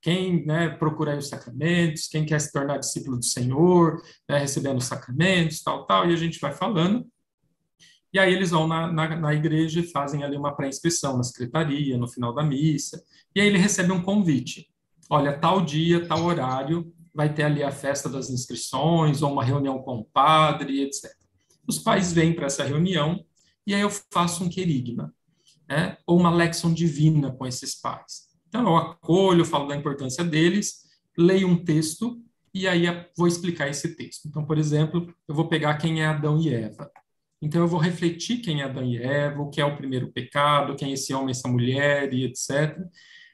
quem, né, procura aí os sacramentos, quem quer se tornar discípulo do Senhor, né, recebendo os sacramentos, tal, e a gente vai falando. E aí eles vão na igreja e fazem ali uma pré-inscrição na secretaria, no final da missa. E aí ele recebe um convite. Olha, tal dia, tal horário, vai ter ali a festa das inscrições, ou uma reunião com o padre, etc. Os pais vêm para essa reunião, e aí eu faço um querigma, né? Ou uma lexão divina com esses pais. Então, eu acolho, falo da importância deles, leio um texto, e aí vou explicar esse texto. Então, por exemplo, eu vou pegar quem é Adão e Eva. Então, eu vou refletir quem é Adão e Eva, o que é o primeiro pecado, quem é esse homem, essa mulher, e etc.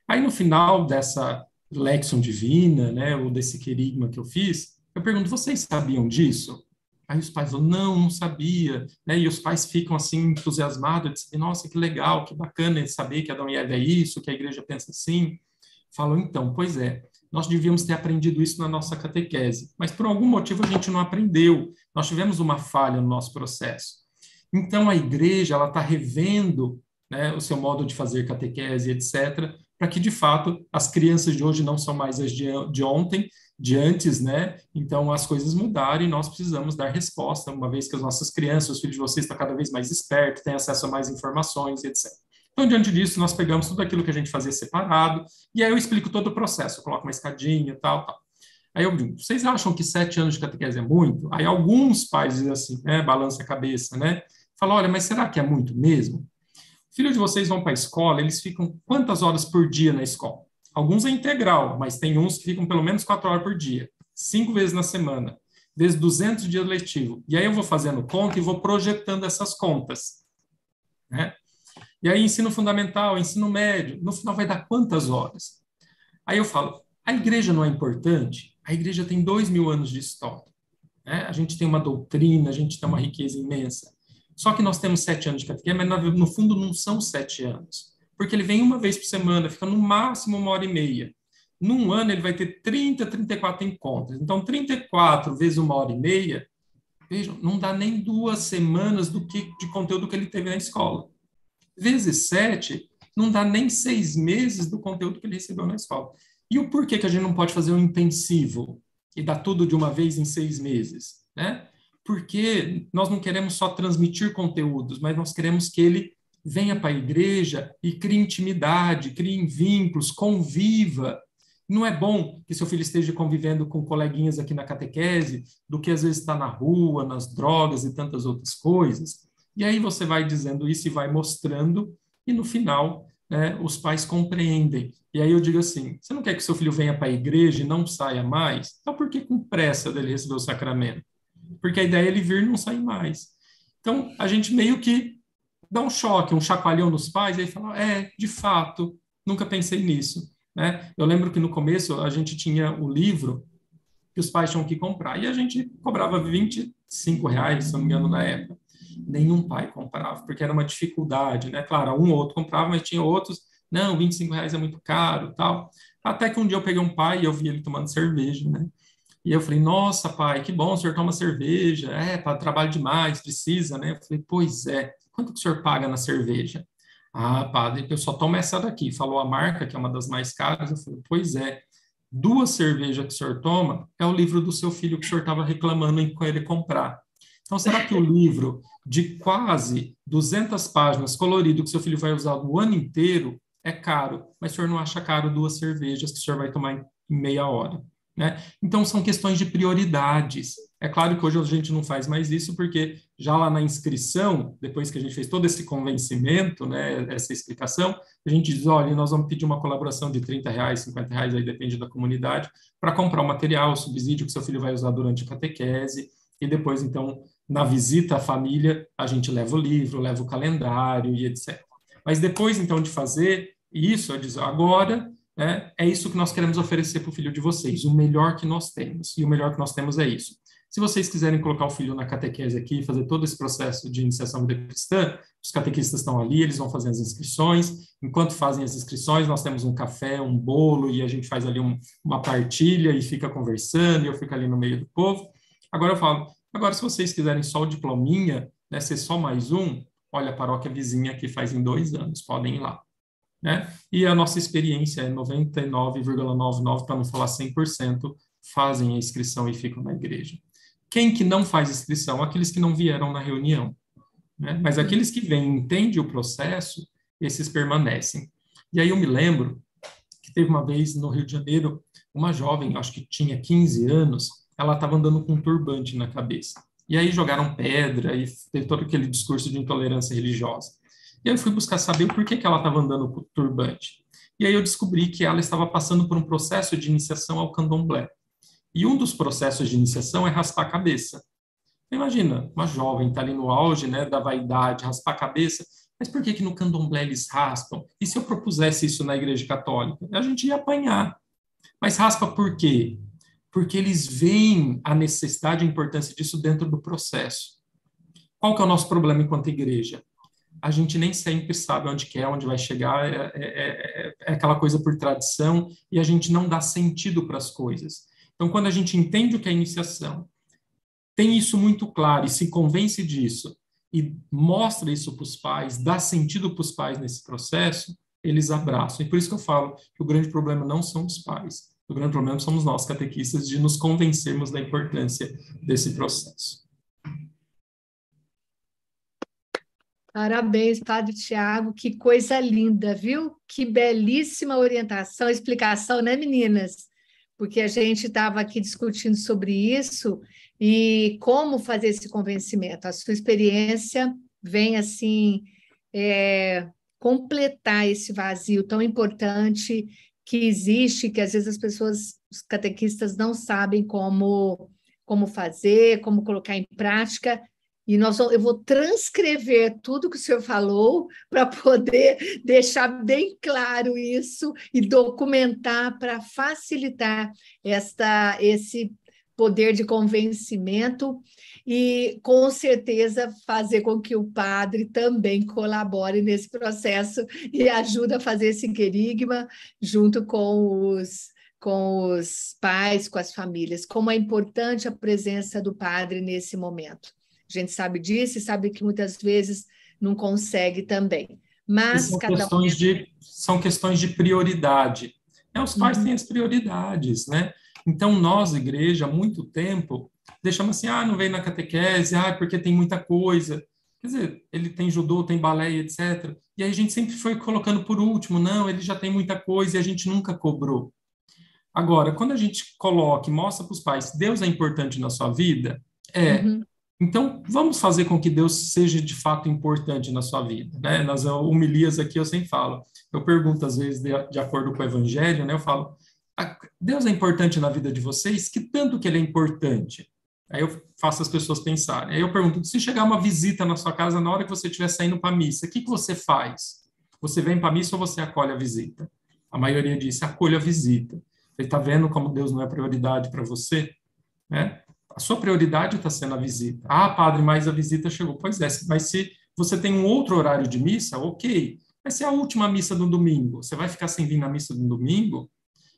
Aí, no final dessa lexão divina, né, ou desse querigma que eu fiz, eu pergunto, vocês sabiam disso? Aí os pais falam, não sabia, né? E os pais ficam assim entusiasmados, dizem, nossa, que legal, que bacana de saber que Adão e Eva é isso, que a igreja pensa assim. Falam, então, pois é, nós devíamos ter aprendido isso na nossa catequese, mas por algum motivo a gente não aprendeu, nós tivemos uma falha no nosso processo. Então a igreja, ela está revendo, né, o seu modo de fazer catequese, etc., para que, de fato, as crianças de hoje não são mais as de ontem, de antes, né? Então, as coisas mudaram e nós precisamos dar resposta, uma vez que as nossas crianças, os filhos de vocês estão cada vez mais espertos, têm acesso a mais informações, etc. Então, diante disso, nós pegamos tudo aquilo que a gente fazia separado, e aí eu explico todo o processo, eu coloco uma escadinha, tal. Aí eu digo, vocês acham que 7 anos de catequese é muito? Aí alguns pais dizem assim, né, balança a cabeça, né? Falam, olha, mas será que é muito mesmo? Filhos de vocês vão para a escola, eles ficam quantas horas por dia na escola? Alguns é integral, mas tem uns que ficam pelo menos 4 horas por dia, 5 vezes na semana, vezes 200 dias letivos. E aí eu vou fazendo conta e vou projetando essas contas, né? E aí ensino fundamental, ensino médio, no final vai dar quantas horas? Aí eu falo, a igreja não é importante? A igreja tem 2.000 anos de história, né? A gente tem uma doutrina, a gente tem uma riqueza imensa. Só que nós temos 7 anos de catequese, mas no fundo não são 7 anos. Porque ele vem uma vez por semana, fica no máximo 1h30. Num ano ele vai ter 34 encontros. Então, 34 vezes 1h30, vejam, não dá nem 2 semanas de conteúdo que ele teve na escola. Vezes 7, não dá nem 6 meses do conteúdo que ele recebeu na escola. E o porquê que a gente não pode fazer um intensivo e dar tudo de uma vez em 6 meses, né? Porque nós não queremos só transmitir conteúdos, mas nós queremos que ele venha para a igreja e crie intimidade, crie vínculos, conviva. Não é bom que seu filho esteja convivendo com coleguinhas aqui na catequese, do que às vezes está na rua, nas drogas e tantas outras coisas. E aí você vai dizendo isso e vai mostrando, e no final, né, os pais compreendem. E aí eu digo assim, você não quer que seu filho venha para a igreja e não saia mais? Então por que com pressa dele receber o sacramento? Porque a ideia é ele vir e não sair mais. Então, a gente meio que dá um choque, um chacoalhão nos pais, e aí fala, de fato, nunca pensei nisso, né? Eu lembro que no começo a gente tinha o livro que os pais tinham que comprar, e a gente cobrava R$25, se não me engano, na época. Nenhum pai comprava, porque era uma dificuldade, né? Claro, um ou outro comprava, mas tinha outros, não, R$25 é muito caro, tal. Até que um dia eu peguei um pai e eu vi ele tomando cerveja, né? E eu falei, nossa, pai, que bom, o senhor toma cerveja, para trabalho demais, precisa, né? Eu falei, pois é, quanto que o senhor paga na cerveja? Ah, padre, eu só tomo essa daqui. Falou a marca, que é uma das mais caras. Eu falei, pois é, 2 cervejas que o senhor toma é o livro do seu filho que o senhor estava reclamando em ele comprar. Então, será que o livro de quase 200 páginas, colorido, que seu filho vai usar o ano inteiro, é caro? Mas o senhor não acha caro 2 cervejas que o senhor vai tomar em meia hora? Né? Então, são questões de prioridades. É claro que hoje a gente não faz mais isso, porque já lá na inscrição, depois que a gente fez todo esse convencimento, né, essa explicação, a gente diz, olha, nós vamos pedir uma colaboração de R$30, R$50, aí depende da comunidade, para comprar o material, o subsídio que seu filho vai usar durante a catequese, e depois, então, na visita à família, a gente leva o livro, leva o calendário e etc. Mas depois, então, de fazer isso, eu digo, agora... é isso que nós queremos oferecer para o filho de vocês, o melhor que nós temos. E o melhor que nós temos é isso. Se vocês quiserem colocar o filho na catequese aqui, fazer todo esse processo de iniciação à vida cristã, os catequistas estão ali, eles vão fazer as inscrições. Enquanto fazem as inscrições, nós temos um café, um bolo, e a gente faz ali uma partilha e fica conversando, e eu fico ali no meio do povo. Agora eu falo, agora se vocês quiserem só o diplominha, né, ser só mais um, olha, a paróquia vizinha que faz em 2 anos, podem ir lá. Né? E a nossa experiência é 99,99%, para não falar 100%, fazem a inscrição e ficam na igreja. Quem que não faz inscrição? Aqueles que não vieram na reunião. Né? Mas aqueles que vêm e entendem o processo, esses permanecem. E aí eu me lembro que teve uma vez no Rio de Janeiro, uma jovem, acho que tinha 15 anos, ela estava andando com um turbante na cabeça. E aí jogaram pedra e teve todo aquele discurso de intolerância religiosa. E aí eu fui buscar saber o porquê que ela estava andando com o turbante. E aí eu descobri que ela estava passando por um processo de iniciação ao candomblé. E um dos processos de iniciação é raspar a cabeça. Imagina, uma jovem está ali no auge, né, da vaidade, raspar a cabeça, mas por que que no candomblé eles raspam? E se eu propusesse isso na Igreja Católica? A gente ia apanhar. Mas raspa por quê? Porque eles veem a necessidade e a importância disso dentro do processo. Qual que é o nosso problema enquanto igreja? A gente nem sempre sabe onde quer, onde vai chegar, é aquela coisa por tradição, e a gente não dá sentido para as coisas. Então, quando a gente entende o que é iniciação, tem isso muito claro e se convence disso, e mostra isso para os pais, dá sentido para os pais nesse processo, eles abraçam. E por isso que eu falo que o grande problema não são os pais, o grande problema somos nós, catequistas, de nos convencermos da importância desse processo. Parabéns, Padre Tiago, que coisa linda, viu? Que belíssima orientação, explicação, né, meninas? Porque a gente estava aqui discutindo sobre isso e como fazer esse convencimento. A sua experiência vem, assim, completar esse vazio tão importante que existe, que às vezes as pessoas, os catequistas, não sabem como fazer, como colocar em prática. E eu vou transcrever tudo que o senhor falou para poder deixar bem claro isso e documentar para facilitar esse poder de convencimento e, com certeza, fazer com que o padre também colabore nesse processo e ajude a fazer esse querigma junto com os pais, com as famílias. Como é importante a presença do padre nesse momento. A gente sabe disso e sabe que muitas vezes não consegue também. Mas são questões de prioridade. Os pais têm as prioridades, né? Então, nós, igreja, há muito tempo, deixamos assim, não veio na catequese, porque tem muita coisa. Quer dizer, ele tem judô, tem balé, etc. E aí a gente sempre foi colocando por último, não, ele já tem muita coisa e a gente nunca cobrou. Agora, quando a gente coloca e mostra para os pais, Deus é importante na sua vida, Então, vamos fazer com que Deus seja de fato importante na sua vida, né? Nas homilias aqui eu sempre falo, eu pergunto às vezes de acordo com o evangelho, né? Eu falo, Deus é importante na vida de vocês? Que tanto que ele é importante? Aí eu faço as pessoas pensarem. Aí eu pergunto, se chegar uma visita na sua casa na hora que você estiver saindo para a missa, o que você faz? Você vem para a missa ou você acolhe a visita? A maioria disse, acolho a visita. Você está vendo como Deus não é prioridade para você? Né? A sua prioridade está sendo a visita. Padre, mas a visita chegou. Pois é, mas se você tem um outro horário de missa, ok. Mas se é a última missa do domingo, você vai ficar sem vir na missa do domingo?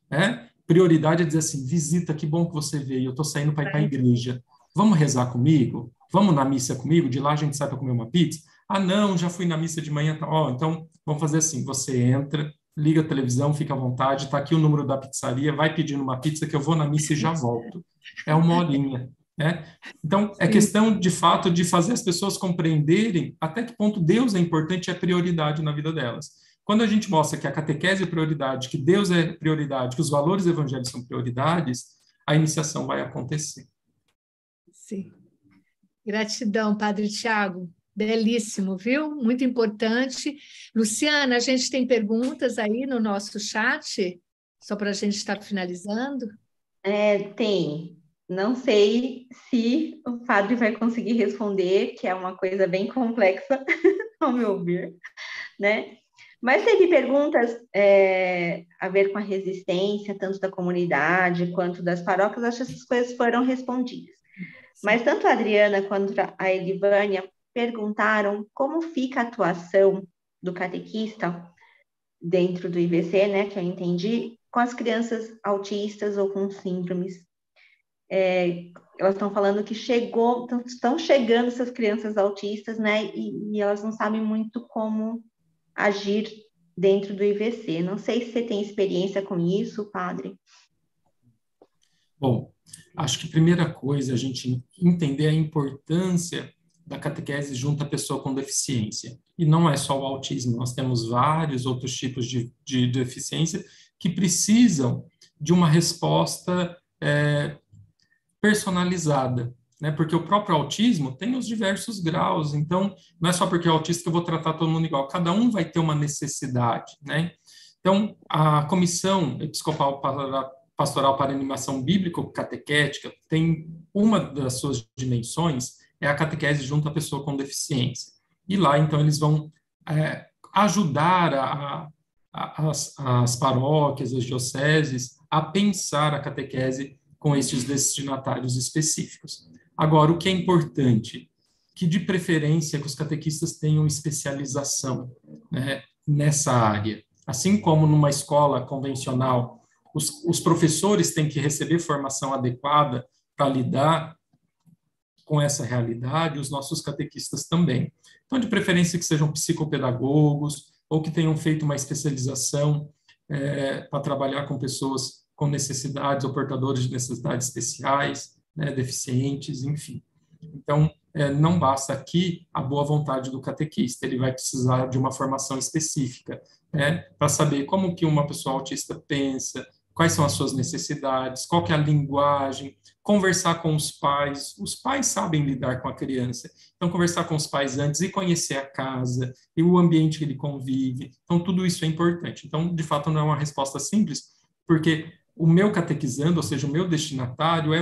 Né? Prioridade é dizer assim, visita, que bom que você veio, eu estou saindo para ir para a igreja. Vamos rezar comigo? Vamos na missa comigo? De lá a gente sai para comer uma pizza? Não, já fui na missa de manhã. Então, vamos fazer assim, você entra, liga a televisão, fica à vontade, está aqui o número da pizzaria, vai pedindo uma pizza que eu vou na missa e já volto. É uma horinha, né? Então, é questão, de fato, de fazer as pessoas compreenderem até que ponto Deus é importante e é prioridade na vida delas. Quando a gente mostra que a catequese é prioridade, que Deus é prioridade, que os valores evangélicos são prioridades, a iniciação vai acontecer. Sim. Gratidão, Padre Tiago. Belíssimo, viu? Muito importante. Luciana, a gente tem perguntas aí no nosso chat, só para a gente estar finalizando? Tem. Não sei se o padre vai conseguir responder, que é uma coisa bem complexa, ao meu ver, né? Mas teve perguntas a ver com a resistência, tanto da comunidade quanto das paróquias, acho que essas coisas foram respondidas. Mas tanto a Adriana quanto a Elivânia perguntaram como fica a atuação do catequista dentro do IVC, né, que eu entendi, com as crianças autistas ou com síndromes. Elas estão falando que estão chegando essas crianças autistas, né, e elas não sabem muito como agir dentro do IVC. Não sei se você tem experiência com isso, padre. Bom, acho que a primeira coisa é a gente entender a importância da catequese junto à pessoa com deficiência. E não é só o autismo, nós temos vários outros tipos de deficiência que precisam de uma resposta personalizada, né? Porque o próprio autismo tem os diversos graus, então não é só porque é autista que eu vou tratar todo mundo igual, cada um vai ter uma necessidade, né? Então, a Comissão Episcopal Pastoral para Animação Bíblico-Catequética tem uma das suas dimensões, é a catequese junto à pessoa com deficiência. E lá, então, eles vão ajudar as paróquias, as dioceses, a pensar a catequese com estes destinatários específicos. Agora, o que é importante? Que, de preferência, que os catequistas tenham especialização, né, nessa área. Assim como numa escola convencional, os professores têm que receber formação adequada para lidar com essa realidade, os nossos catequistas também. Então, de preferência que sejam psicopedagogos ou que tenham feito uma especialização para trabalhar com pessoas com necessidades ou portadores de necessidades especiais, né, deficientes, enfim. Então, não basta aqui a boa vontade do catequista, ele vai precisar de uma formação específica, né, para saber como que uma pessoa autista pensa, quais são as suas necessidades, qual que é a linguagem, conversar com os pais sabem lidar com a criança, então conversar com os pais antes e conhecer a casa e o ambiente que ele convive, então tudo isso é importante. Então, de fato, não é uma resposta simples, porque o meu catequizando, ou seja, o meu destinatário é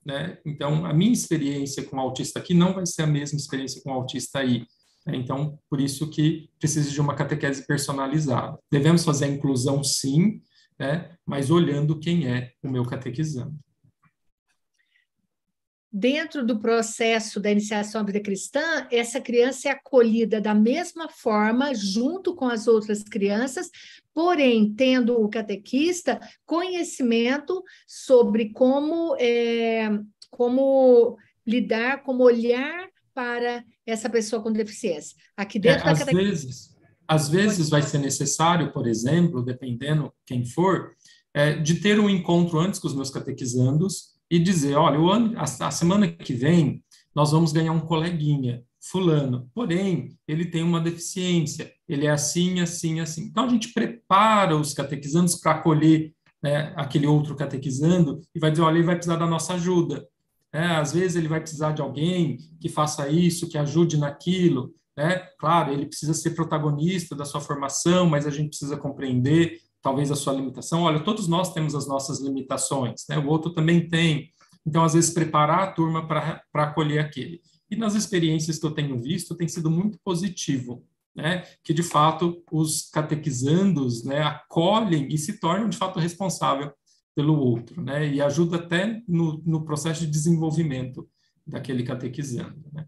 né? Então, a minha experiência com o autista aqui não vai ser a mesma experiência com o autista aí. Né? Então, por isso que precisa de uma catequese personalizada. Devemos fazer a inclusão, sim, né? Mas olhando quem é o meu catequizando. Dentro do processo da iniciação à vida cristã, essa criança é acolhida da mesma forma, junto com as outras crianças, porém, tendo o catequista conhecimento sobre como lidar, como olhar para essa pessoa com deficiência. Aqui dentro da catequese... Às vezes vai ser necessário, por exemplo, dependendo quem for, de ter um encontro antes com os meus catequizandos e dizer, olha, a semana que vem nós vamos ganhar um coleguinha, fulano, porém, ele tem uma deficiência, ele é assim, assim, assim. Então, a gente prepara os catequizandos para acolher, né, aquele outro catequizando e vai dizer, olha, ele vai precisar da nossa ajuda. Às vezes ele vai precisar de alguém que faça isso, que ajude naquilo, né? Claro, ele precisa ser protagonista da sua formação, mas a gente precisa compreender talvez a sua limitação. Olha, todos nós temos as nossas limitações, né? O outro também tem. Então, às vezes, preparar a turma para acolher aquele. E nas experiências que eu tenho visto, tem sido muito positivo, né? Que, de fato, os catequizandos, né, acolhem e se tornam, de fato, responsável pelo outro, né? E ajuda até no processo de desenvolvimento daquele catequizando, né?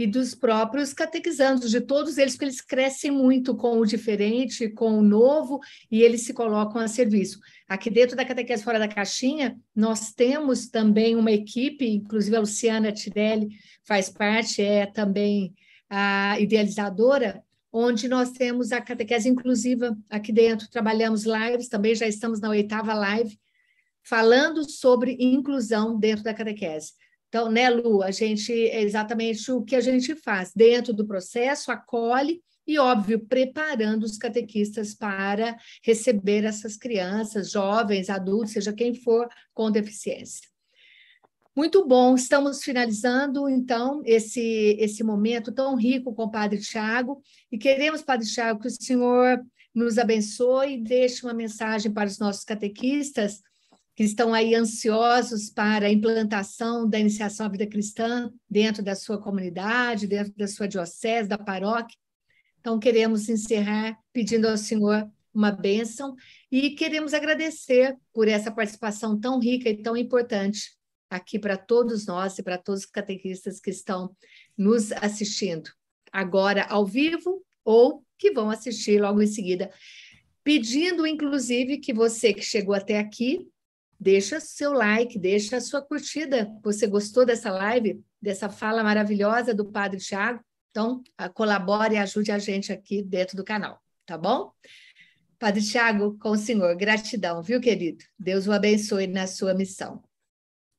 E dos próprios catequizandos, de todos eles, porque eles crescem muito com o diferente, com o novo, e eles se colocam a serviço. Aqui dentro da Catequese Fora da Caixinha, nós temos também uma equipe, inclusive a Luciana Tirelli faz parte, é também a idealizadora, onde nós temos a catequese inclusiva aqui dentro, trabalhamos lives, também já estamos na 8ª live, falando sobre inclusão dentro da catequese. Então, né, Lu, é exatamente o que a gente faz. Dentro do processo, acolhe e, óbvio, preparando os catequistas para receber essas crianças, jovens, adultos, seja quem for, com deficiência. Muito bom, estamos finalizando, então, esse momento tão rico com o Padre Tiago, e queremos, Padre Tiago, que o Senhor nos abençoe e deixe uma mensagem para os nossos catequistas, que estão aí ansiosos para a implantação da iniciação à vida cristã dentro da sua comunidade, dentro da sua diocese, da paróquia. Então, queremos encerrar pedindo ao Senhor uma bênção e queremos agradecer por essa participação tão rica e tão importante aqui para todos nós e para todos os catequistas que estão nos assistindo agora ao vivo ou que vão assistir logo em seguida. Pedindo, inclusive, que você que chegou até aqui, deixa seu like, deixa a sua curtida. Você gostou dessa live, dessa fala maravilhosa do Padre Tiago? Então, colabore e ajude a gente aqui dentro do canal, tá bom? Padre Tiago, com o senhor, gratidão, viu, querido? Deus o abençoe na sua missão.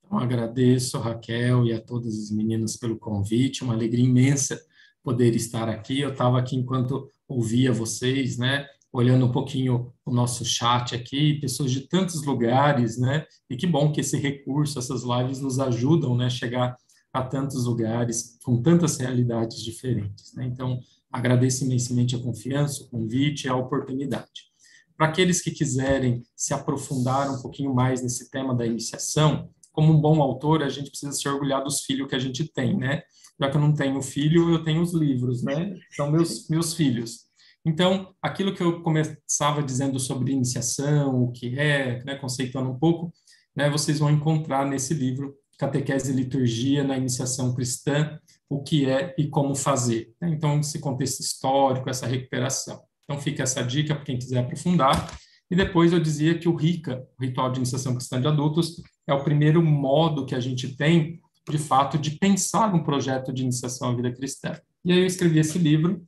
Então, agradeço a Raquel e a todas as meninas pelo convite, uma alegria imensa poder estar aqui. Eu estava aqui enquanto ouvia vocês, né? Olhando um pouquinho o nosso chat aqui, pessoas de tantos lugares, né? E que bom que esse recurso, essas lives nos ajudam, né? Chegar a tantos lugares, com tantas realidades diferentes, né? Então, agradeço imensamente a confiança, o convite e a oportunidade. Para aqueles que quiserem se aprofundar um pouquinho mais nesse tema da iniciação, como um bom autor, a gente precisa se orgulhar dos filhos que a gente tem, né? Já que eu não tenho filho, eu tenho os livros, né? São meus filhos. Então, aquilo que eu começava dizendo sobre iniciação, o que é, né, conceituando um pouco, né, vocês vão encontrar nesse livro, Catequese e Liturgia na Iniciação Cristã, o que é e como fazer. Né? Então, esse contexto histórico, essa recuperação. Então, fica essa dica para quem quiser aprofundar. E depois eu dizia que o RICA, o Ritual de Iniciação Cristã de Adultos, é o primeiro modo que a gente tem, de fato, de pensar um projeto de iniciação à vida cristã. E aí eu escrevi esse livro,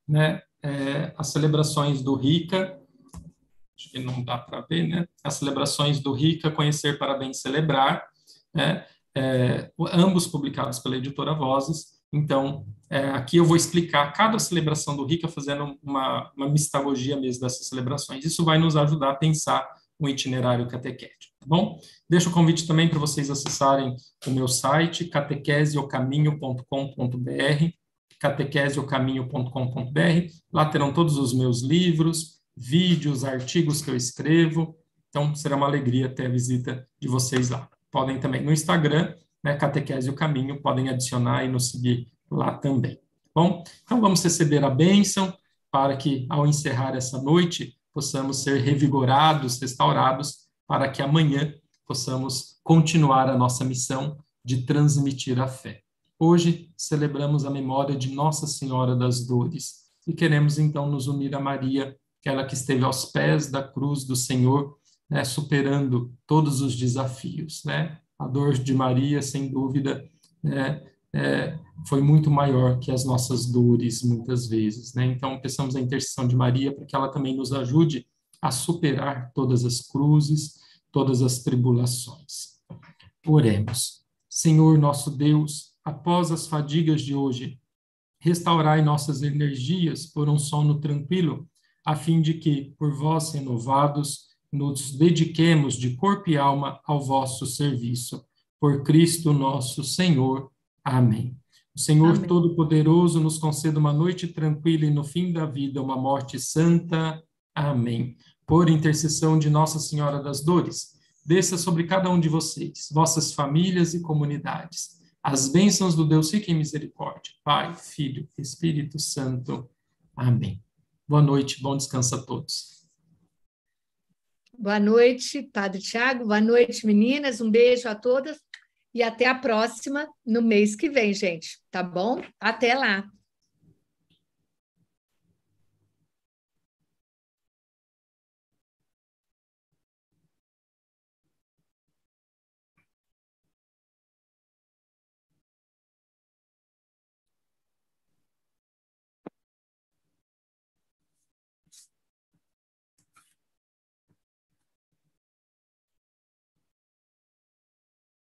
né? As celebrações do RICA, acho que não dá para ver, né? As celebrações do RICA, Conhecer para Bem Celebrar, né? Ambos publicados pela editora Vozes. Então, aqui eu vou explicar cada celebração do RICA, fazendo uma mistagogia mesmo dessas celebrações. Isso vai nos ajudar a pensar um itinerário catequético, tá bom? Deixo o convite também para vocês acessarem o meu site, catequeseocaminho.com.br, catequeseocaminho.com.br. Lá terão todos os meus livros, vídeos, artigos que eu escrevo. Então, será uma alegria ter a visita de vocês lá. Podem também no Instagram, né, Catequese e o Caminho, podem adicionar e nos seguir lá também. Bom, então vamos receber a bênção para que, ao encerrar essa noite, possamos ser revigorados, restaurados, para que amanhã possamos continuar a nossa missão de transmitir a fé. Hoje celebramos a memória de Nossa Senhora das Dores e queremos então nos unir a Maria, aquela que esteve aos pés da cruz do Senhor, né, superando todos os desafios, né? A dor de Maria, sem dúvida, né, foi muito maior que as nossas dores, muitas vezes, né? Então, peçamos a intercessão de Maria para que ela também nos ajude a superar todas as cruzes, todas as tribulações. Oremos. Senhor nosso Deus, após as fadigas de hoje, restaurai nossas energias por um sono tranquilo, a fim de que, por vós renovados, nos dediquemos de corpo e alma ao vosso serviço. Por Cristo nosso Senhor. Amém. O Senhor Amém. Todo-Poderoso nos conceda uma noite tranquila e no fim da vida uma morte santa. Amém. Por intercessão de Nossa Senhora das Dores, desça sobre cada um de vocês, vossas famílias e comunidades, as bênçãos do Deus rico em misericórdia, Pai, Filho, Espírito Santo. Amém. Boa noite, bom descanso a todos. Boa noite, Padre Tiago. Boa noite, meninas. Um beijo a todas e até a próxima no mês que vem, gente. Tá bom? Até lá.